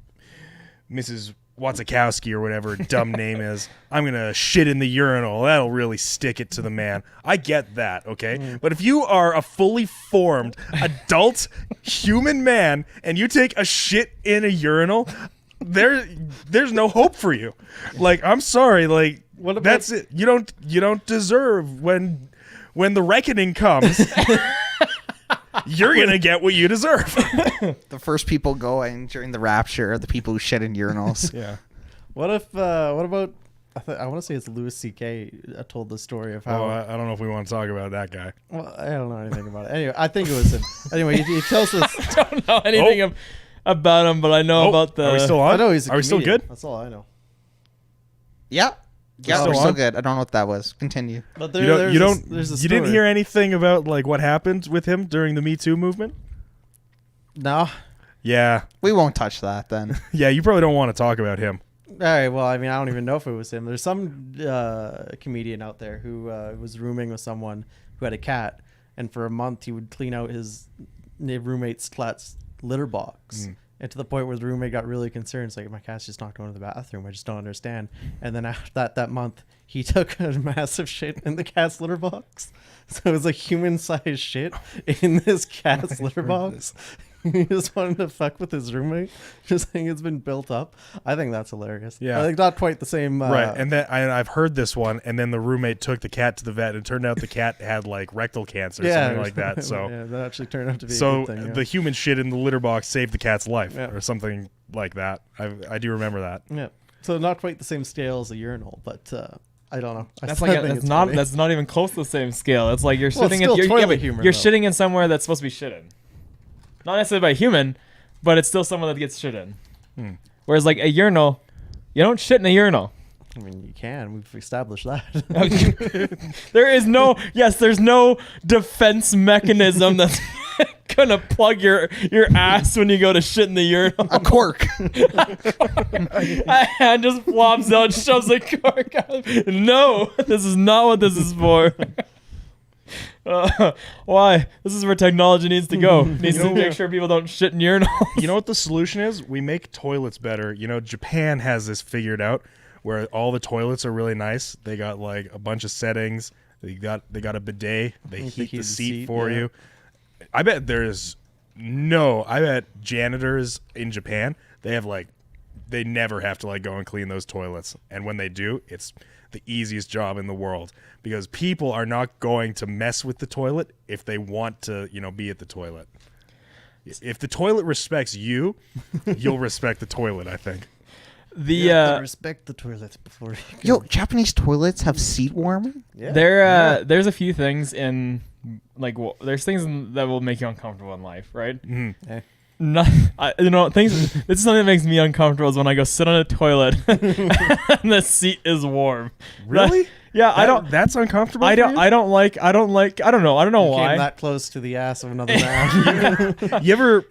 Watzakowski or whatever her dumb name is. I'm gonna shit in the urinal. That'll really stick it to the man. I get that, okay? But if you are a fully formed adult human man and you take a shit in a urinal, there's no hope for you. Like, I'm sorry, like, What about- that's it. You don't deserve when the reckoning comes. You're gonna get what you deserve. The first people going during the rapture are the people who shit in urinals. Yeah. What about? I want to say it's Louis C.K. told the story of how. Oh, I don't know if we want to talk about that guy. Well, I don't know anything about it. Anyway, I think it was him. Anyway, he tells us. I don't know anything about him, but I know about the. Are we still on? I know he's. Are we still comedian. good? That's all I know. Yeah. Yeah, Still we're still on? good. I don't know what that was. Continue. But You didn't hear anything about like what happened with him during the Me Too movement? No. Yeah. We won't touch that then. Yeah, you probably don't want to talk about him. All right. Well, I mean, I don't even know if it was him. There's some comedian out there who was rooming with someone who had a cat, and for a month he would clean out his roommate's cat's litter box. And to the point where the roommate got really concerned. It's like, my cat's just not going to the bathroom. I just don't understand. And then after that month, he took a massive shit in the cat's litter box. So it was a human-sized shit in this cat's litter box. He just wanted to fuck with his roommate. Just saying it's been built up. I think that's hilarious. Yeah. I think not quite the same. Right. And then I've heard this one, and then the roommate took the cat to the vet, and it turned out the cat had like rectal cancer or something like that. So yeah, that actually turned out to be a so good thing. Yeah. the human shit in the litter box saved the cat's life Yeah. or something like that. I do remember that. Yeah. So not quite the same scale as a urinal, but I don't know. That's like think it's funny. that's not even close to the same scale. It's like you're Well, it's shitting still in toilet but humor, you're though. shitting in somewhere that's supposed to be shit in. Not necessarily by a human, but it's still someone that gets shit in. Whereas like a urinal, you don't shit in a urinal. I mean, you can. We've established that. There's no defense mechanism that's gonna plug your ass when you go to shit in the urinal. A cork. A hand just flops out, shoves a cork out. No, this is not what this is for. Why? This is where technology needs to go. Needs to make sure people don't shit in urinals. You know what the solution is? We make toilets better. You know, Japan has this figured out where all the toilets are really nice. They got like a bunch of settings. They got a bidet. They heat the seat for you. I bet janitors in Japan, they never have to like go and clean those toilets. And when they do, it's the easiest job in the world because people are not going to mess with the toilet if they want to, be at the toilet. If the toilet respects you, you'll respect the toilet, I think. Respect the toilets before you go. Yo, Japanese toilets have seat warming? Yeah. There's a few things in there's things that will make you uncomfortable in life, right? Yeah. This is something that makes me uncomfortable is when I go sit on a toilet and the seat is warm. Really? Yeah, That's uncomfortable. I don't know You why. came that close to the ass of another man. You ever?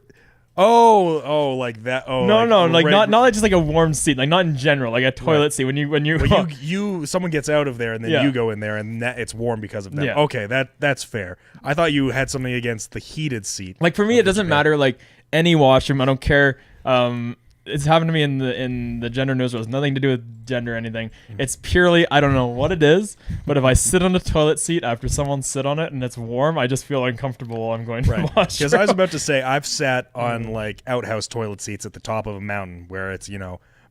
Oh, like that. Oh, No, not like just like a warm seat, like not in general, like a toilet seat. When you Well, someone gets out of there and then Yeah. you go in there and it's warm because of that. Yeah. Okay, that's fair. I thought you had something against the heated seat. like for me, it doesn't matter like any washroom. I don't care. It's happened to me in the gender news. It has nothing to do with gender or anything. It's purely I don't know what it is, but if I sit on a toilet seat after someone sit on it and it's warm, I just feel uncomfortable while I'm going to the washroom. Because I was about to say I've sat on like outhouse toilet seats at the top of a mountain where it's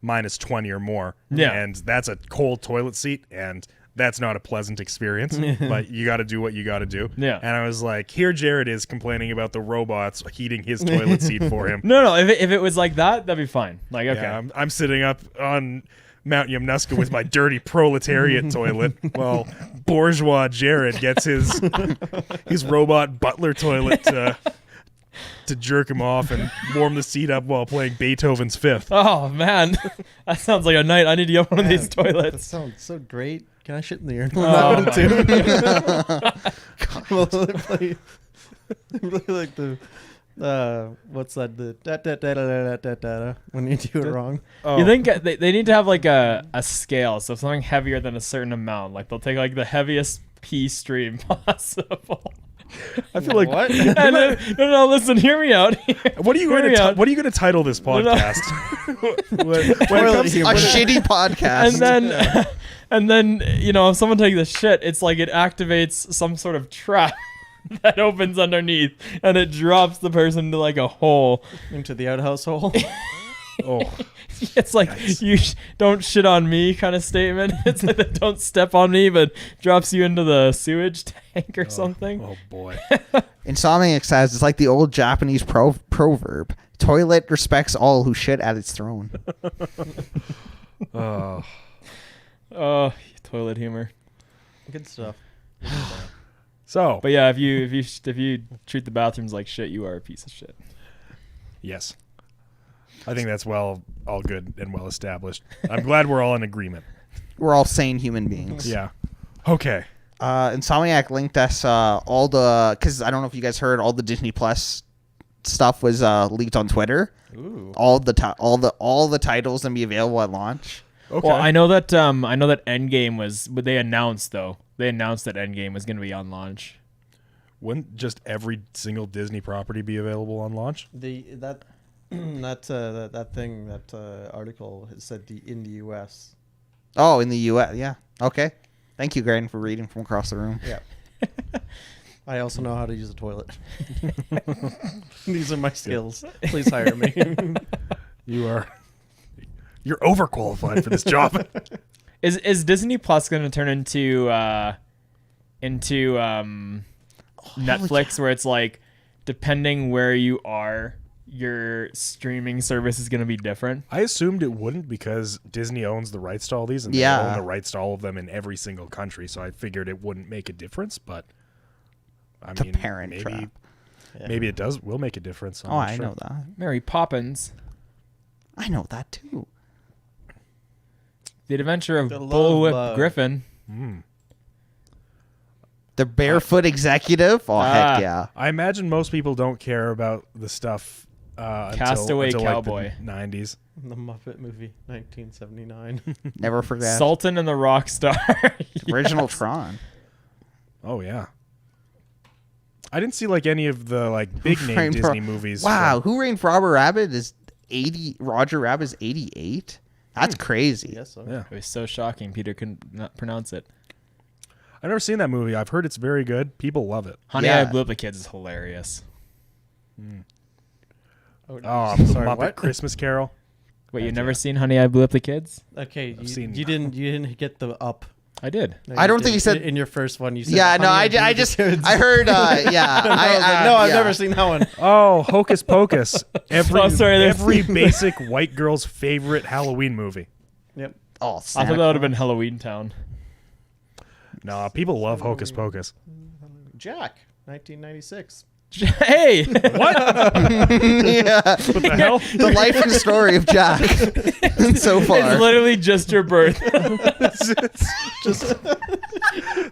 minus 20 or more. Yeah. And that's a cold toilet seat and that's not a pleasant experience, but you got to do what you got to do. Yeah. And I was like, here Jarrod is complaining about the robots heating his toilet seat for him. No. If it was like that, that'd be fine. Like okay. Yeah, I'm sitting up on Mount Yamnuska with my dirty proletariat toilet, while bourgeois Jarrod gets his robot butler toilet to to jerk him off and warm the seat up while playing Beethoven's Fifth. Oh man, that sounds like a night. I need to get one of these That toilets. sounds so great. Can I shit in the urinal? Oh, Well, they play like the what's that? The da da da da da da da when you do it wrong. Oh. You think they need to have like a scale, so something heavier than a certain amount. Like they'll take like the heaviest pee stream possible. I feel like What? And then, no, listen, hear me out. What are you Hear going me to out. What are you going to title this podcast? when it comes A shitty podcast. And then you know, if someone takes a shit, it's like it activates some sort of trap that opens underneath, and it drops the person into like a hole. Into the outhouse hole. oh, It's like you don't shit on me kind of statement. It's like the don't step on me, but drops you into the sewage tank or something. oh boy. Insomniac says it's like the old Japanese proverb: "Toilet respects all who shit at its throne." Oh, Oh, toilet humor. Good stuff. so But yeah, if you treat the bathrooms like shit, you are a piece of shit. yes, I think that's all good and well established. I'm glad we're all in agreement. We're all sane human beings. Yeah. Okay. Insomniac linked us all the, because I don't know if you guys heard, all the Disney Plus stuff was leaked on Twitter. Ooh. All the titles gonna be available at launch. Okay. Well, I know that Endgame was, but they announced that Endgame was going to be on launch. Wouldn't just every single Disney property be available on launch? That article said in the U.S. Oh, in the U.S. Yeah. Okay. Thank you, Grayden, for reading from across the room. Yeah. I also know how to use a toilet. These are my skills. Please hire me. You're overqualified for this job. Is Disney Plus going to turn into Netflix, where it's like, depending where you are, your streaming service is going to be different? I assumed it wouldn't because Disney owns the rights to all these, and they Yeah. own the rights to all of them in every single country. So I figured it wouldn't make a difference, but I The mean, Parent maybe Trap. maybe it will make a difference. I'm Oh, not I sure. know that. Mary Poppins, I know that too. The Adventure of The Love Bullwhip Bug. Griffin. The Barefoot Executive. Oh, heck yeah. I imagine most people don't care about the stuff Castaway until Cowboy. like the 90s. The Muppet movie, 1979. Never forget. Sultan and the Rock Star. Original Yes. Tron. Oh yeah. I didn't see like any of the like big name Framed Disney Ro- movies. Wow. Who Rained Roger Rabbit is 80. Roger Rabbit is 88. That's crazy. Yes, so. Yeah. It was so shocking. Peter couldn't not pronounce it. I've never seen that movie. I've heard it's very good. People love it. Honey, Yeah. I Blew Up the Kids is hilarious. Oh, sorry, the Muppet what? Christmas Carol. Wait, you never seen Honey, I Blew Up the Kids? Okay, seen- you didn't get the up. I did. No, I don't think you said- in your first one. You said Yeah, no, Honey, I Blew the just, Kids. I heard, yeah. I was like, no, I've yeah. never seen that one. Oh, Hocus Pocus. Every Oh, sorry, there's- every basic white girl's favorite Halloween movie. Yep. Oh, I Santa thought that would have Claus. been Halloween Town. Nah, people love Hocus Pocus. Jack, 1996. Hey! yeah. What the hell? The life and story of Jack so far. It's literally just your birth.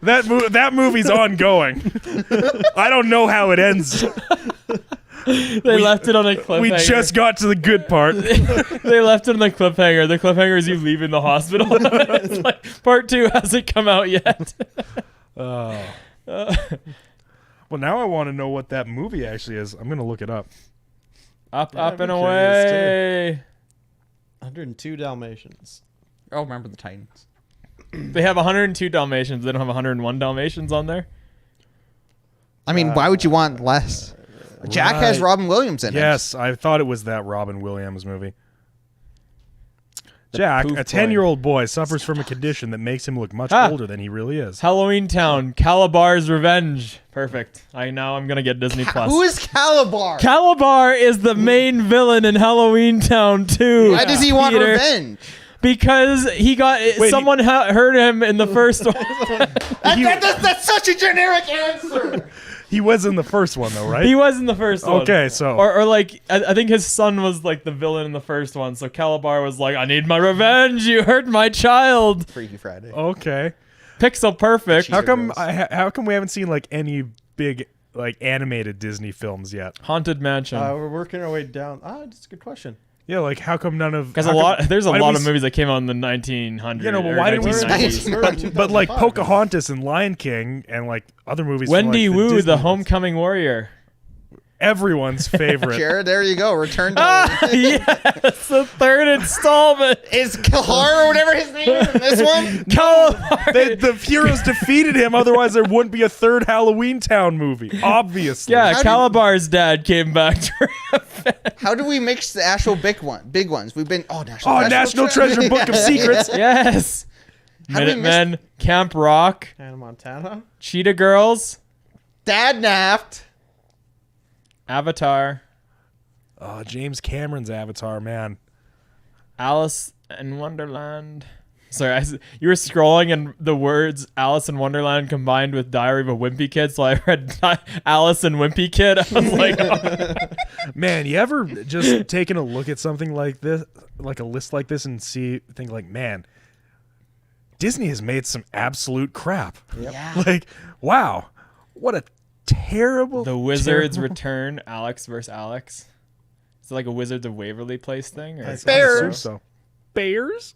That movie's ongoing. I don't know how it ends. They left it on a cliffhanger. We just got to the good part. They left it on the cliffhanger. The cliffhanger is you leaving the hospital. It's like, part 2 hasn't come out yet. Well, now I want to know what that movie actually is. I'm going to look it up. Up, Yeah, up, I'd and be curious, away. 102 Dalmatians. Oh, remember the Titans. They have 102 Dalmatians. They don't have 101 Dalmatians on there. I mean, why would you want less? Jack has Right. Robin Williams in it. Yes, I thought it was that Robin Williams movie. Jack, poof a 10-year-old boy, suffers from a condition that makes him look much Ah. older than he really is. Halloween Town, Calabar's Revenge. Perfect. I'm gonna get Disney Plus. Who is Calabar? Calabar is the main villain in Halloween Town 2. Why does he want Peter. revenge? Because he got someone heard him in the first one. That's such a generic answer. He was in the first one though, right? He was in the first one. Okay, so Or like I think his son was like the villain in the first one. So Calabar was like, I need my revenge. You hurt my child. Freaky Friday. okay. Pixel perfect. Cheater How come we haven't seen like any big like animated Disney films yet? Haunted Mansion. We're working our way down. That's a good question. Yeah, like how come none of Because how come- there's a why did lot we of movies that came out in the 1900s. You know, but or why didn't we 1990s. but like Pocahontas and Lion King and like other movies. from, Wendy like, Wu, Disney the ones. Homecoming Warrior. Everyone's favorite. Jarrod, there you go. Return to Yes, the third installment. is Kahar or whatever his name is in this one. Calabar. The heroes defeated him. Otherwise, there wouldn't be a third Halloween Town movie. Obviously. Yeah, How do- Calabar's dad came back to How do we mix the actual big ones? We've been National Treasure Book of Secrets. Yes. How do we miss- Minutemen, Camp Rock, Hannah Montana. Cheetah Girls, Dad napped. Avatar, Oh, James Cameron's Avatar, man. Alice in Wonderland. Sorry, you were scrolling and the words Alice in Wonderland combined with Diary of a Wimpy Kid, so I read Alice and Wimpy Kid. I was like, oh. Man, you ever just taken a look at something like this, like a list like this, and think like, man, Disney has made some absolute crap. Yeah. Like, wow, what a terrible. The Wizards terrible- Return, Alex versus Alex. Is it like a Wizards of Waverly Place thing? Or I Bears. assume So. Bears.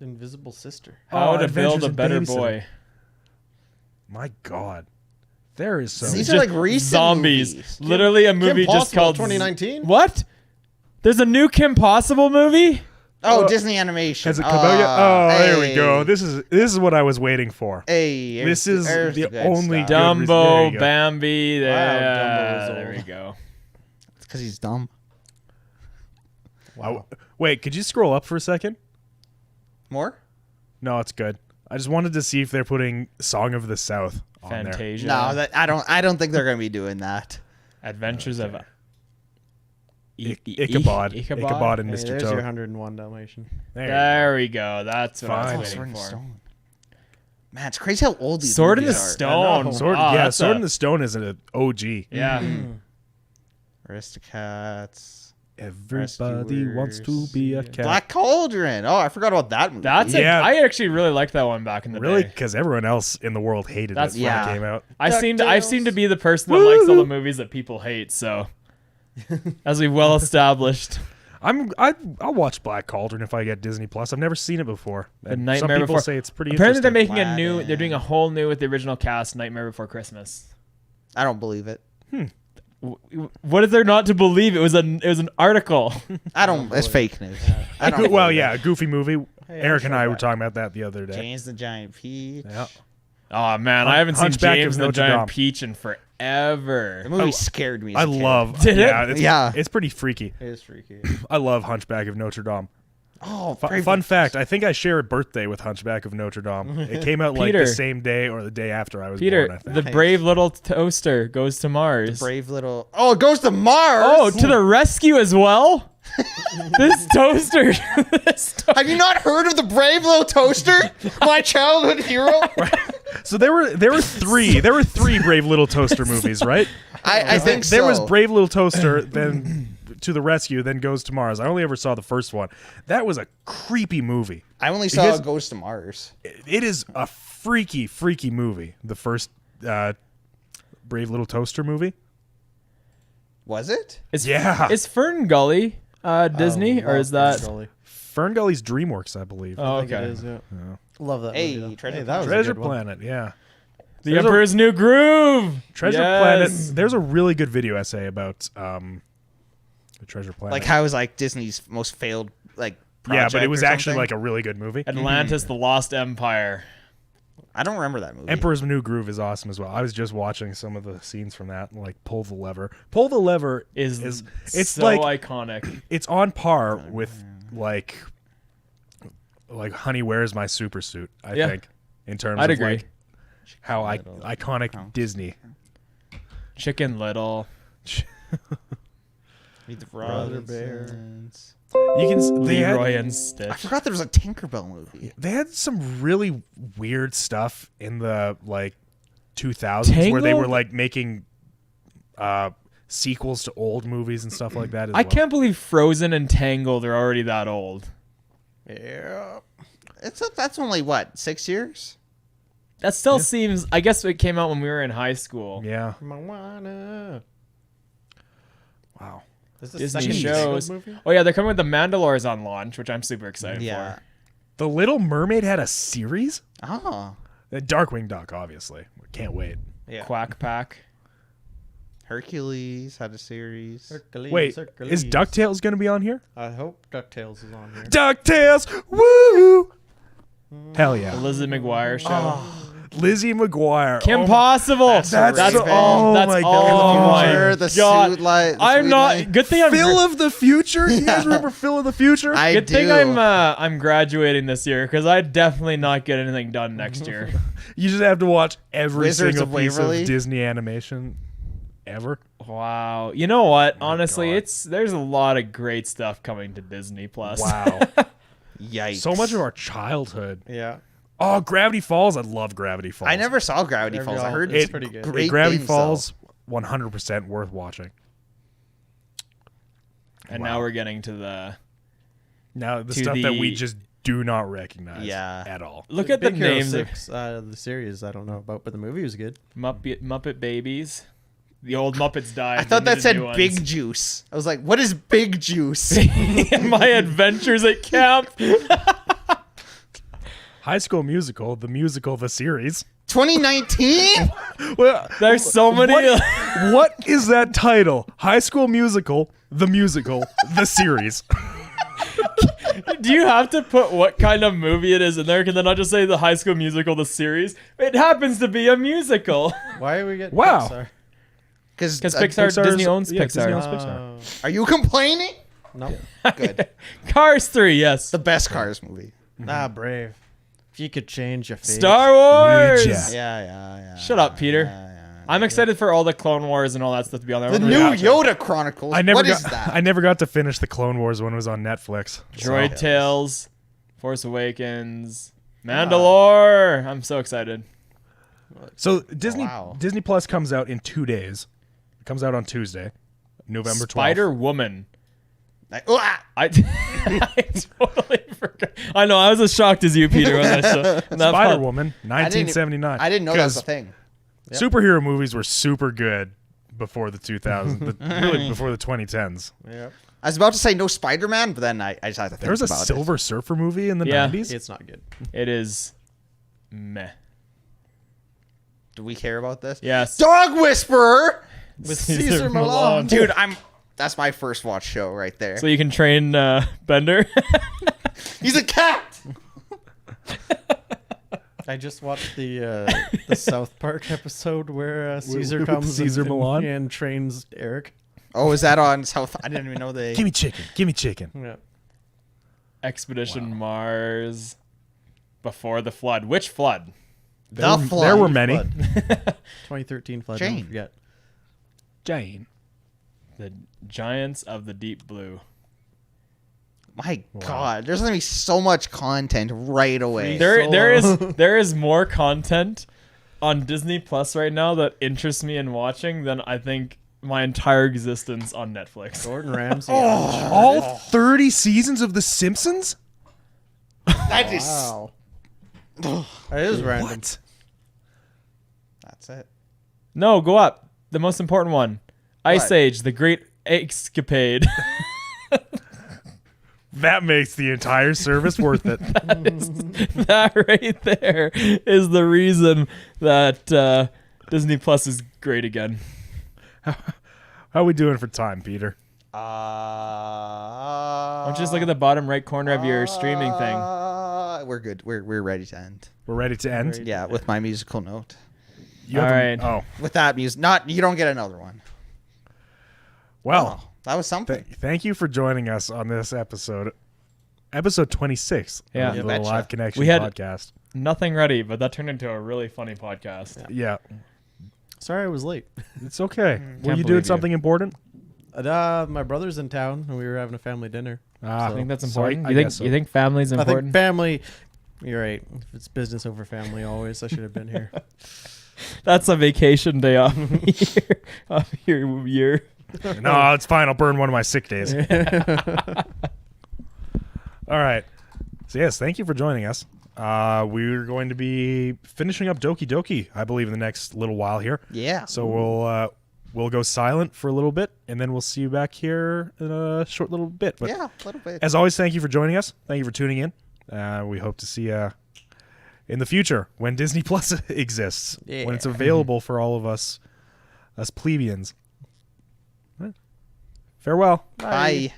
Invisible Sister. How to Adventures Build a in Better Babysitting. Boy. My God, there is so. These Just are like recent zombies. movies. Literally a movie just Possible, called 2019? What? There's a new Kim Possible movie? Oh, Disney animation. Has it come out yet? Oh, there we hey. go. This is what I was waiting for. Hey, This is there's the good only stuff. Dumb- there you Dumbo, go. Bambi. Wow, Dumbo is There old. we go. It's because he's dumb. Wait, could you scroll up for a second? More? No, it's good. I just wanted to see if they're putting Song of the South on there. Fantasia. No, I don't think they're gonna be doing that. Adventures of Ichabod. Ichabod and Hey, Mr. there's Toad. your 101 Dalmatian. There you go. There we go. That's what I Fine. was Sword waiting and for. Stone. Man, it's crazy how old these Sword in the movies are. Stone. Sword, Ah, yeah, that's Sword a- in the Stone is an OG. Yeah. Aristocats. Everybody wants to be a cat. Black Cauldron. Oh, I forgot about that movie. That's Yeah. I actually really liked that one back in the Really? day. Because everyone else in the world hated That's it when yeah. it came out. I seem to be the person that likes all the movies that people hate, so as we've well established. I'll watch Black Cauldron if I get Disney Plus. I've never seen it before. The And Nightmare some people Before say it's pretty Apparently they're interesting. making a new they're doing a whole new with the original cast, Nightmare Before Christmas. I don't believe it. What is there not to believe? It was an article. I don't. It's fake news. I don't. Well, believe yeah, it. a goofy movie. Hey, Eric I'm and sure I that- were talking about that the other day. James the Giant Peach. Yeah. Oh man, I haven't seen Hunchback of James and the Notre Giant Dame. Peach in forever. The movie scared me. As I a kid. love. Did it? Yeah, it's, Yeah. it's pretty freaky. It is freaky. I love Hunchback of Notre Dame. Oh, Fun fact: I think I share a birthday with Hunchback of Notre Dame. It came out like Peter. the same day or the day after I was Peter, born. I think. the brave little toaster goes to Mars. Brave little. Oh, it goes to Mars. Oh, to the rescue as well. this toaster. Have you not heard of the Brave Little Toaster? My childhood hero. So there were three Brave Little Toaster movies, right? I think so. There was Brave Little Toaster, then to the rescue, then Goes to Mars. I only ever saw the first one. That was a creepy movie. I only saw Because- Goes to Mars. It is a freaky movie. The first Brave Little Toaster movie. Was it? Is Fern Gully Disney or is that? Fern Gully's DreamWorks, I believe. Oh, I think okay. it is, yeah. Love that Hey, movie. Though. Treasure that was a Treasure good one. Planet, yeah. The There's a- Emperor's New Groove. Treasure Yes. Planet. There's a really good video essay about the Treasure Planet. Like how it was like Disney's most failed like. Yeah, but it project was or actually something? like a really good movie. Atlantis, the Lost Empire. I don't remember that movie. Emperor's New Groove is awesome as well. I was just watching some of the scenes from that, like Pull the Lever. Pull the Lever Is it's so like iconic. it's on par with like Honey, Where's My Super Suit? I Yeah. think in terms I'd of agree. like how iconic Disney. Chicken Little. Meet the Brother Bear. Robinsons. You can they Leroy had, and I Stitch. forgot there was a Tinkerbell movie. they had some really weird stuff in the like 2000s where they were Tangled? like making sequels to old movies and stuff like that as I well. can't believe Frozen and Tangled are already that old. Yeah. That's only what, 6 years? That still seems. I guess it came out when we were in high school. Yeah. Moana. Wow. Is this Disney second shows. movie? Oh yeah, they're coming with the Mandalorians on launch, which I'm super excited Yeah. for. The Little Mermaid had a series? Oh. Darkwing Duck, obviously. Can't wait. Yeah. Quack Pack. Hercules had a series. Hercules, Wait, Hercules. is DuckTales going to be on here? I hope DuckTales is on here. DuckTales! Woo! Hell yeah. The Lizzie McGuire show. Lizzie McGuire. Kim Oh, Possible. that's all. oh That's my all. God. My The God. suit light. I'm not. Good thing I'm. Phil of the Future? You guys remember Phil of the Future? I Good do. thing I'm graduating this year because I definitely not get anything done next year. You just have to watch every Wizards single of piece Waverly? of Disney animation ever. Wow. You know what? Honestly, God. there's a lot of great stuff coming to Disney Plus. Wow. Yikes. So much of our childhood. Yeah. Oh, Gravity Falls. I love Gravity Falls. I never saw Gravity Falls. I heard It's it's pretty good. Great Gravity things, Falls, 100% worth watching. And Wow. now we're getting to the Now, the To stuff that we the- just do not recognize Yeah. at all. look at the Big Hero names of 6, the series I don't know about, but the movie was good. Muppet Babies. The old Muppets died. I thought they that needed said new ones. Big Juice. I was like, what is Big Juice? My adventures at camp. High School Musical, the series. 2019? Well, There's so many. what is that title? High School Musical, the series. Do you have to put what kind of movie it is in there? Can they not just say the High School Musical, the series? It happens to be a musical. Why are we getting Wow. Pixar? Because Because Pixar, Disney owns yeah, Pixar. Disney owns Pixar. Are you complaining? No. Good. Cars 3, yes. The best Cars movie. Brave. If you could change your face. Star Wars. Yeah. Yeah. Shut up, Peter. Yeah. I'm excited for all the Clone Wars and all that stuff to be on there. The I'm new gonna watch it. Yoda Chronicles. I never What got, is that? I never got to finish the Clone Wars when it was on Netflix. Droid Tales, Force Awakens, Mandalore. I'm so excited. So Disney wow. Disney Plus comes out in 2 days. It comes out on Tuesday, November 12th. Spider Woman. Ah! I totally forgot. I know. I was as shocked as you, Peter, when I saw that. Spider Woman, 1979. I didn't know that was a 'Cause thing. Superhero movies were super good before the 2000s, really before the 2010s. Yep. I was about to say no Spider-Man, but then I just had to think There was a about Silver Surfer movie in the Yeah. 90s. It's not good. It is meh. it. Do we care about this? Yes. Dog Whisperer! With Caesar Caesar Milan. Milan. Dude, that's my first watch show right there. So you can train Bender. He's a cat! I just watched the South Park episode where Caesar with comes Caesar Milan? and trains Eric. Oh, is that on South? I didn't even know they. Give me chicken. Give me chicken. Yeah. Expedition Mars. Before the flood. Which flood? The Flood. There were many. Flood. 2013 flood. Jane. Don't forget. Jane. The Giants of the Deep Blue. My God, there's gonna be so much content right away. There is more content on Disney Plus right now that interests me in watching than I think my entire existence on Netflix. Gordon Ramsay. All 30 seasons of The Simpsons? That is. Wow. That is random. What? That's it. No, go up. The most important one. Ice What? Age, the Great Escapade. That makes the entire service worth it. That right there is the reason that Disney Plus is great again. How are we doing for time, Peter? Don't you just look at the bottom right corner of your streaming thing. We're good. We're ready to end. We're ready to end? Ready. Yeah, with my musical note. You have All a- right. Oh, With that music, you don't get another one. well, Oh, that was something. thank you for joining us on this episode. Episode 26 Yeah. of You the betcha. Live Connection We had- podcast. Nothing ready, but that turned into a really funny podcast. Yeah, Sorry I was late. it's okay. Were Can't you doing believe you. something important? My brother's in town and we were having a family dinner. Ah, I think that's so I- important. I you think guess so. you think family's I think important? family. You're right. If it's business over family, always. I should have been here. That's a vacation day off your year. No, it's fine. I'll burn one of my sick days. All right. So yes, thank you for joining us. We're going to be finishing up Doki Doki, I believe, in the next little while here. Yeah. So we'll go silent for a little bit, and then we'll see you back here in a short little bit. But Yeah, a little bit. as always, thank you for joining us. Thank you for tuning in. We hope to see you in the future when Disney Plus exists, when it's available for all of us plebeians. Farewell. Bye.